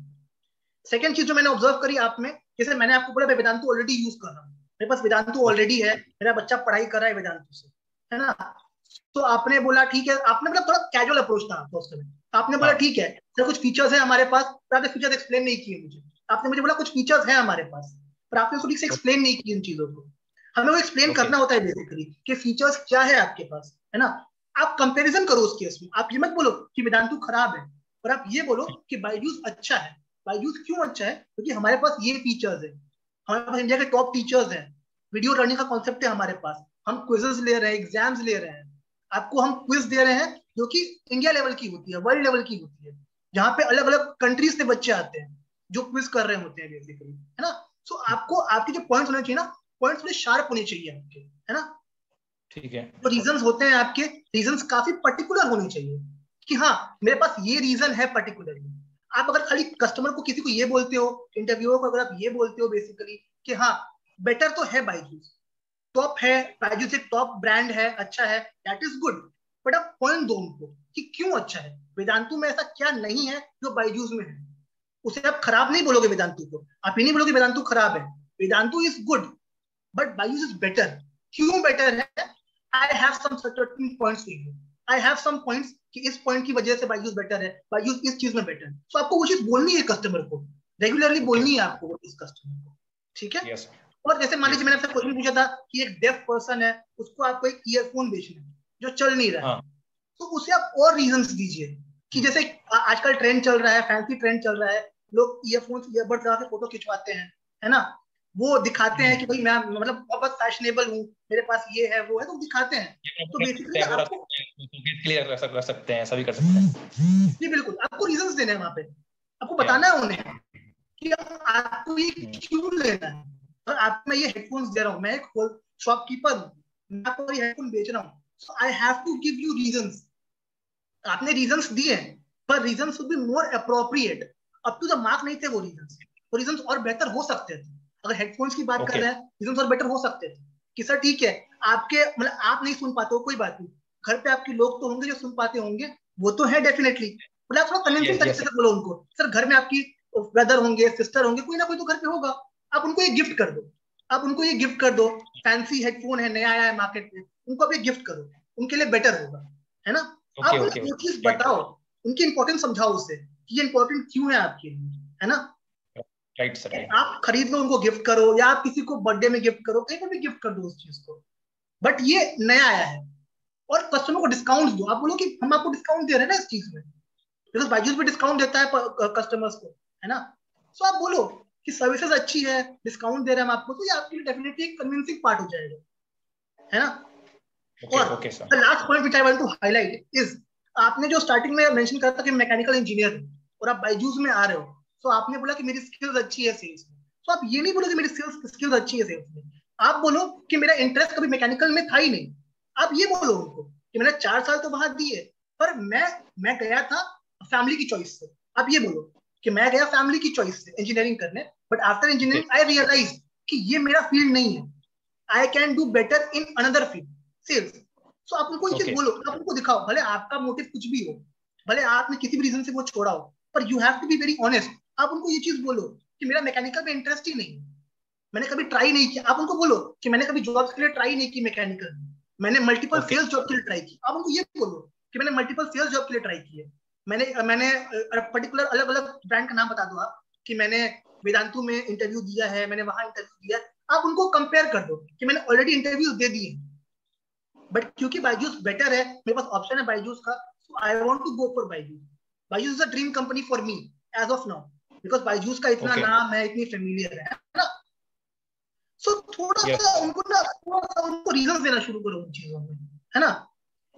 सेकंड चीज जो मैंने ऑब्जर्व करी आप में, जैसे मैंने आपको बोला मैं वेदांतु ऑलरेडी यूज कर रहा हूँ, मेरे पास वेदांतु ओके ऑलरेडी है, मेरा बच्चा पढ़ाई कर रहा है वेदांतु से, है ना। तो आपने बोला ठीक है, आपने मतलब थोड़ा कैजुअल अप्रोच था आपका उस समय, आपने बोला हाँ ठीक है सर कुछ फीचर्स हैं हमारे पास, पर आपने फीचर्स एक्सप्लेन नहीं किए मुझे। आपने मुझे बोला कुछ फीचर्स हैं हमारे पास, पर आपने उसको ठीक से एक्सप्लेन नहीं किए उन चीजों को। हमें वो एक्सप्लेन ओके करना होता है बेसिकली कि फीचर्स क्या है आपके पास, है ना। आप कंपैरिजन करो उस केस में, आप ये मत बोलो कि वेदांतु खराब है, पर आप ये बोलो कि बायजूस अच्छा है। बायजूस क्यों अच्छा है, क्योंकि हमारे पास ये फीचर्स है, हमारे पास इंडिया के टॉप टीचर्स हैं, वीडियो लर्निंग का कॉन्सेप्ट है हमारे पास, हम क्विजेस ले रहे हैं, एग्जाम्स ले रहे हैं, आपको हम क्विज दे रहे हैं जो कि इंडिया लेवल की होती है, वर्ल्ड लेवल की होती है, जहाँ पे अलग अलग कंट्रीज से बच्चे आते हैं जो क्विज कर रहे होते हैं बेसिकली, है ना। सो आपको आपके जो पॉइंट्स होने चाहिए ना, पॉइंट्स थोड़े शार्प होने चाहिए आपके, है ना। ठीक है। जो रीजंस होते हैं आपके, रीजंस काफी पर्टिकुलर होने चाहिए कि हाँ मेरे पास ये रीजन है पर्टिकुलरली। आप अगर खाली कस्टमर को किसी को ये बोलते हो, इंटरव्यूअर को अगर आप ये बोलते हो बेसिकली कि हाँ बेटर तो है बायजूस, टॉप है, बायजूस एक टॉप ब्रांड है, अच्छा है, दैट इज गुड, बट आप पॉइंट दो उनको कि क्यों अच्छा है, वेदांतु में ऐसा क्या नहीं है जो बायजूस में है। उसे आप खराब नहीं बोलोगे वेदांतु को, आप ये नहीं बोलोगे वेदांतु खराब है, Vedantu is good but Byju's is better. क्यों बेटर है, I have some certain points for you. I have some points कि इस पॉइंट की वजह से बायजूस बेटर है, बायजूस इस चीज में बेटर है। तो आपको वो चीज बोलनी है कस्टमर को, रेगुलरली बोलनी है आपको वो चीज कस्टमर को, ठीक है। और जैसे मान लीजिए मैंने आपसे क्वेश्चन पूछा था कि एक डेफ पर्सन है, उसको आपको एक ईयरफोन बेचना है जो चल नहीं रहा है, तो उसे आप और रीजंस दीजिए कि जैसे आजकल ट्रेंड चल रहा है, फैंसी ट्रेंड चल रहा है, लोग ईयरफोन्स ईयरबड्स लगा के फोटो खिंचवाते हैं, है ना, वो दिखाते हैं कि भाई मैं मतलब बहुत फैशनेबल हूँ, मेरे पास ये है वो है, तो दिखाते हैं। तो बेसिकली आपको क्लियर कर सकते हैं, ऐसा भी कर सकते हैं जी बिल्कुल, आपको रीजंस देने हैं वहां पे, आपको बताना है उन्हें कि आपको ये क्यों लेना है। और आपको मैं ये हेडफोन्स दे रहा हूँ, मैं एक शॉपकीपर हूँ, मैं आपको ये हेडफोन बेच रहा हूँ, so I have to give you reasons. आपने रीजंस दिए हैं, पर reasons should be more appropriate. Up to the mark नहीं थे वो रीजंस, वो रीजंस और बेहतर हो सकते थे। अगर हेडफोन्स की बात कर रहे हैं, रीजंस और बेटर हो सकते थे कि सर ठीक है, आपके मतलब आप नहीं सुन पाते हो, कोई बात नहीं, घर पे आपके लोग तो होंगे जो सुन पाते होंगे, वो तो है डेफिनेटली, मतलब आप थोड़ा कन्विंसिंग तरीके से बोलो उनको, सर घर में आपकी ब्रदर होंगे, सिस्टर होंगे, कोई ना कोई तो घर पे होगा, आप उनको ये गिफ्ट कर दो, आप उनको ये गिफ्ट कर दो, फैंसी हेडफोन है, नया आया है मार्केट में, उनको आप ये गिफ्ट करो, उनके लिए बेटर होगा, है ना। आप उन्हें वो चीज बताओ, उनकी इंपॉर्टेंस समझाओ उसे कि ये इंपॉर्टेंट क्यों है आपके लिए, है ना। राइट सर, आप खरीद लो, उनको गिफ्ट करो, या आप किसी को बर्थडे में गिफ्ट करो, कहीं पर भी गिफ्ट कर दो उस चीज को, बट ये नया आया है। और कस्टमर को डिस्काउंट दो, आप बोलो कि हम आपको डिस्काउंट दे रहे हैं ना इस चीज में, बिकॉज बायजूस भी डिस्काउंट देता है कस्टमर्स को, है ना। सो आप बोलो कि सर्विसेज अच्छी है, डिस्काउंट दे रहे हैं हम आपको, तो ये आपके लिए डेफिनेटली एक कन्विंसिंग पार्ट हो जाएगा, है ना। और the last point which I want to highlight is, आपने जो स्टार्टिंग में मेंशन करा था कि मैकेनिकल इंजीनियर है और आप बायजूस में आ रहे हो, तो आपने बोला कि मेरी स्किल्स अच्छी है सेल्स में, तो आप ये नहीं बोलो कि मेरी स्किल्स अच्छी है सेल्स में, आप बोलो कि मेरा इंटरेस्ट कभी मैकेनिकल में था ही नहीं। आप ये बोलो उनको कि मैंने 4 साल तो वहां दिए, पर मैं गया था फैमिली की चॉइस से। आप ये बोलो कि मैं गया फैमिली की चॉइस से इंजीनियरिंग करने, but after engineering I realize कि ये मेरा फील्ड नहीं है, I can do better in another field, sales. So आप उनको ये चीज बोलो, आप उनको दिखाओ, भले आपका मोटिव कुछ भी हो, भले आपने किसी भी रीजन से वो छोड़ा हो, पर you have to be very honest. आप उनको ये चीज बोलो कि मेरा मैकेनिकल में इंटरेस्ट ही नहीं, मैंने कभी ट्राई नहीं किया। आप उनको बोलो कि मैंने कभी जॉब्स के लिए ट्राई नहीं की मैकेनिकल में, मैंने मल्टीपल सेल्स जॉब के लिए ट्राई की। आप उनको ये बोलो कि मैंने मल्टीपल सेल्स जॉब के लिए ट्राई की है, मैंने पर्टिकुलर अलग अलग ब्रांड का नाम बता दो आप कि मैंने वेदांतु में इंटरव्यू दिया है, मैंने वहां इंटरव्यू दिया है। आप उनको कंपेयर कर दो कि मैंने ऑलरेडी इंटरव्यूज दे दिए, बट क्योंकि बायजूस बेटर है, मेरे पास ऑप्शन है बायजूस का, so I want to go for Byju's. Byju's is a dream company for me as of now, because Byju's का इतना नाम है, इतनी फेमिलियर है ना। सो थोड़ा सा उनको रीजंस देना शुरू करो उन चीजों में, है ना।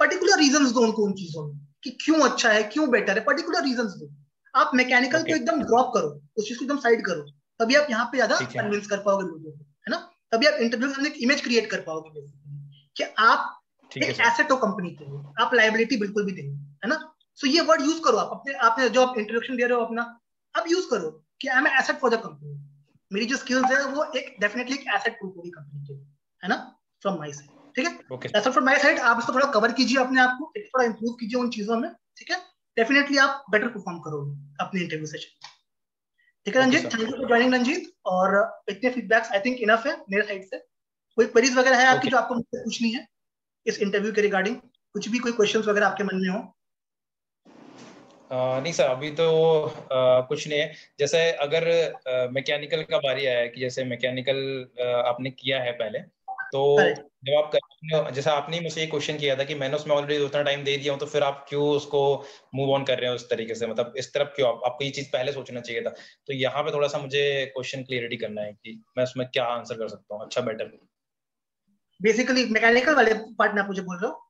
पर्टिकुलर रीजंस दो उनको उन चीजों में कि क्यों अच्छा है, क्यों बेटर है, पर्टिकुलर रीजंस दो। आप मैकेनिकल को एकदम ड्रॉप करो, उस चीज को एकदम साइड करो, तभी आप यहाँ पे ज्यादा कन्विंस कर पाओगे लोगों को, है ना। तभी आप इंटरव्यू में एक इमेज क्रिएट कर पाओगे कि आप एक एसेट हो कंपनी के लिए, आप लायबिलिटी बिल्कुल भी नहीं, है ना। सो ये वर्ड यूज करो आप अपने, आपने जो आप इंट्रोडक्शन दे रहे हो अपना, आप यूज करो कि I am asset for the company, मेरी जो स्किल्स है वो एक डेफिनेटली एक एसेट प्रूफ होगी कंपनी के लिए, है ना, फ्रॉम माय साइड, ठीक है। That's all from my side. आप इसको थोड़ा कवर कीजिए अपने आप को, थोड़ा इंप्रूव कीजिए उन चीजों में, ठीक है। डेफिनेटली आप बेटर परफॉर्म करोगे अपने इंटरव्यू सेशन, ठीक है Ranjit. Thank you for joining Ranjit, और इतने फीडबैक्स आई थिंक इनफ है मेरे साइड से। कोई क्वेरीज वगैरह है आपकी जो आपको मुझसे पूछनी है इस इंटरव्यू के रिगार्डिंग, कुछ भी कोई क्वेश्चंस वगैरह आपके मन में हो? नहीं सर, अभी तो कुछ नहीं है। जैसे अगर मैकेनिकल का बारी आया है कि जैसे मैकेनिकल आपने किया है पहले, तो जब आप जैसा आपने मुझे एक क्वेश्चन किया था कि मैंने उसमें ऑलरेडी उतना टाइम दे दिया हूं, तो फिर आप क्यों उसको मूव ऑन कर रहे हो उस तरीके से, मतलब इस तरफ क्यों? आपको ये चीज पहले सोचना चाहिए था। तो यहाँ पे थोड़ा सा मुझे क्वेश्चन क्लियरिटी करना है कि मैं उसमें क्या आंसर कर सकता हूँ अच्छा, बेटर। बेसिकली मैकेनिकल वाले पार्ट में आप मुझे बोल रहे हो?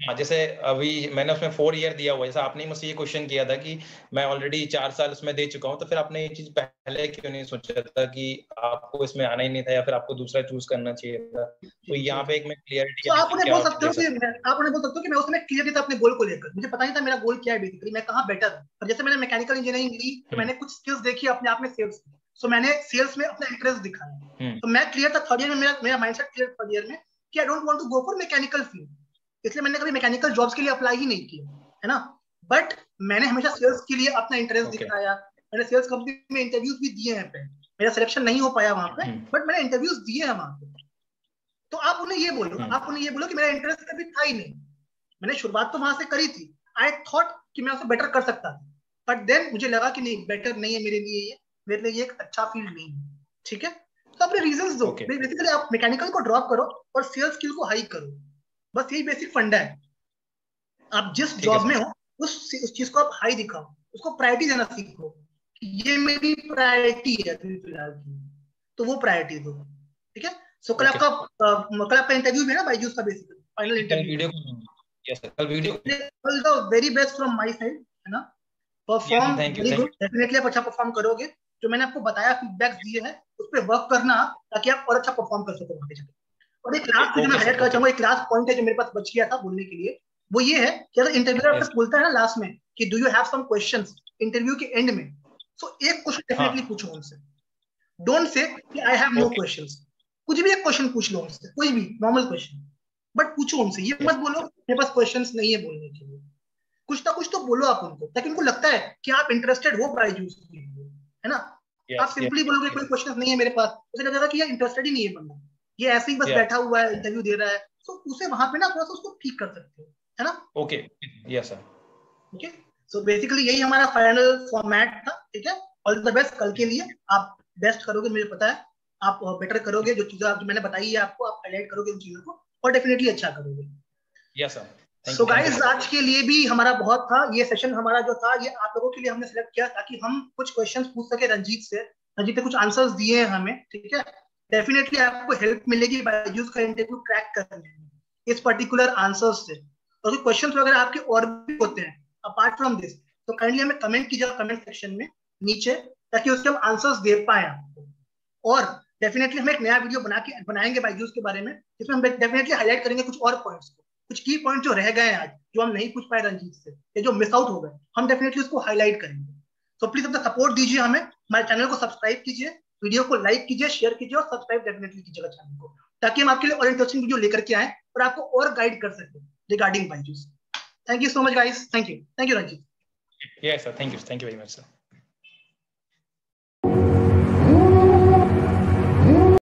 हाँ, जैसे अभी मैंने उसमें 4 ईयर दिया हुआ है, जैसा आपने मुझसे ये क्वेश्चन किया था कि मैं ऑलरेडी 4 साल उसमें दे चुका हूँ, तो फिर आपने ये चीज पहले क्यों नहीं सोचा था कि आपको इसमें आना ही नहीं था, या फिर आपको दूसरा चूज करना चाहिए था? तो यहाँ पे एक मैं क्लियरिटी तो आप उन्हें बोल सकते हो कि मैं उसमें क्लियर नहीं था अपने गोल को लेकर, मुझे पता नहीं था मेरा गोल क्या है बेसिकली, मैं कहाँ बेटर हूँ। और जैसे मैंने मैकेनिकल इंजीनियरिंग ली तो मैंने कुछ स्किल्स देखी अपने आप में सेल्स की, सो मैंने सेल्स में अपना इंटरेस्ट दिखाया, तो मैं क्लियर था थर्ड ईयर में, मेरा माइंडसेट क्लियर थर्ड ईयर में कि I don't want to go for mechanical field, इसलिए मैंने कभी मैकेनिकल जॉब्स के लिए अप्लाई ही नहीं किया, है ना। बट मैंने हमेशा सेल्स के लिए अपना इंटरेस्ट दिखाया, मैंने सेल्स कंपनी में इंटरव्यूज भी दिए हैं, मेरा सिलेक्शन नहीं हो पाया वहां पे, बट मैंने इंटरव्यूज दिए हैं वहां पे। तो आप उन्हें ये बोलो कि मेरा इंटरेस्ट कभी था ही नहीं, मैंने शुरुआत तो वहां से करी थी, आई थॉट कि मैं उसे बेटर कर सकता था, बट देन मुझे लगा कि नहीं, बेटर नहीं है मेरे लिए ये, मेरे लिए ये एक अच्छा फील्ड नहीं है, ठीक है। तो अपने रीजंस दो, ओके बेसिकली आप मैकेनिकल को ड्रॉप करो और सेल्स स्किल को हाई करो, बस यही बेसिक फंडा है। आप जिस ठीक है जॉब में सर। हो उस चीज को आप हाई दिखाओ, उसको प्रायोरिटी देना सीखो, ये मेरी प्रायोरिटी है अभी फिलहाल की, तो वो प्रायोरिटी दो, ठीक है। सो ओके कल आपका इंटरव्यू है ना बायजूस का, बेसिकली फाइनल कल इंटरव्यू वीडियो, यस सर, कल वीडियो, है। All the very best from my side, है ना। Yes perform sir, thank you very thank good, definitely आप अच्छा परफॉर्म करोगे। जो मैंने आपको बताया, फीडबैक दिए हैं, उस पर वर्क करना, ताकि आप और अच्छा परफॉर्म कर सको वहां पे जाके। और एक लास्ट जो यू, मैं ओके हाईलाइट सर, करना ओके, चाहूंगा, एक लास्ट पॉइंट है जो मेरे पास बच गया था बोलने के लिए, वो ये है कि अगर इंटरव्यूअर आपसे यस, बोलता है ना लास्ट में कि do you have some questions interview के एंड में, सो एक क्वेश्चन हाँ, डेफिनेटली पूछो उनसे। डोंट से कि I have no okay, questions, कुछ भी एक क्वेश्चन पूछ लो उनसे, कोई भी नॉर्मल क्वेश्चन, बट पूछो उनसे, ये मत यस, बोलो मेरे पास क्वेश्चंस नहीं है बोलने के लिए। कुछ ना कुछ तो बोलो आप उनको, ताकि उनको लगता है कि आप इंटरेस्टेड हो बायजूस के लिए, है ना। आप यस, सिंपली यस, बोलोगे कोई क्वेश्चन नहीं है मेरे पास, उसे लगेगा कि ये इंटरेस्टेड ही नहीं है बंदा, ये ऐसे ही बस या, बैठा हुआ है इंटरव्यू दे रहा है। तो उसे वहां पे ना थोड़ा सा उसको ठीक कर सकते हो, है ना। Okay, yes sir, okay, so basically यही हमारा फाइनल फॉर्मेट था, ठीक है। ऑल द बेस्ट कल के लिए, आप बेस्ट करोगे मुझे पता है, आप बेटर करोगे, जो चीजें जो मैंने बताई है आपको, आप हाईलाइट करोगे उन चीजों को, और डेफिनेटली अच्छा करोगे। Yes sir, so thank you guys, sir, आज के लिए भी हमारा बहुत था, ये सेशन हमारा जो था, ये आप लोगों के लिए हमने सिलेक्ट किया ताकि हम कुछ क्वेश्चंस पूछ सके रंजीत से। रंजीत ने कुछ आंसर्स दिए हैं हमें, ठीक है। डेफिनेटली आपको हेल्प मिलेगी बायजूस का इंटरव्यू क्रैक करने में इस पर्टिकुलर आंसर्स से। और क्वेश्चंस वगैरह आपके और भी होते हैं अपार्ट फ्रॉम दिस, तो काइंडली हमें कमेंट कीजिएगा कमेंट सेक्शन में नीचे, ताकि उसके हम आंसर्स दे पाए आपको। और डेफिनेटली हम एक नया वीडियो बनाएंगे बायजूस के बारे में, जिसमें हम डेफिनेटली हाईलाइट करेंगे कुछ और पॉइंट्स को, कुछ की पॉइंट जो रह गए हैं आज, जो हम नहीं पूछ पाए रंजीत से, या जो मिस आउट हो गए, हम डेफिनेटली उसको हाईलाइट करेंगे। तो प्लीज अपना सपोर्ट दीजिए हमें, हमारे चैनल को सब्सक्राइब कीजिए, वीडियो को लाइक कीजिए, शेयर कीजिए, और सब्सक्राइब डेफिनेटली कीजिएगा चैनल को, ताकि हम आपके लिए और इंटरेस्टिंग वीडियो लेकर के आए और आपको और गाइड कर सके regarding Byju's. Thank you so much guys, thank you Ranjit. Yes sir, thank you very much sir.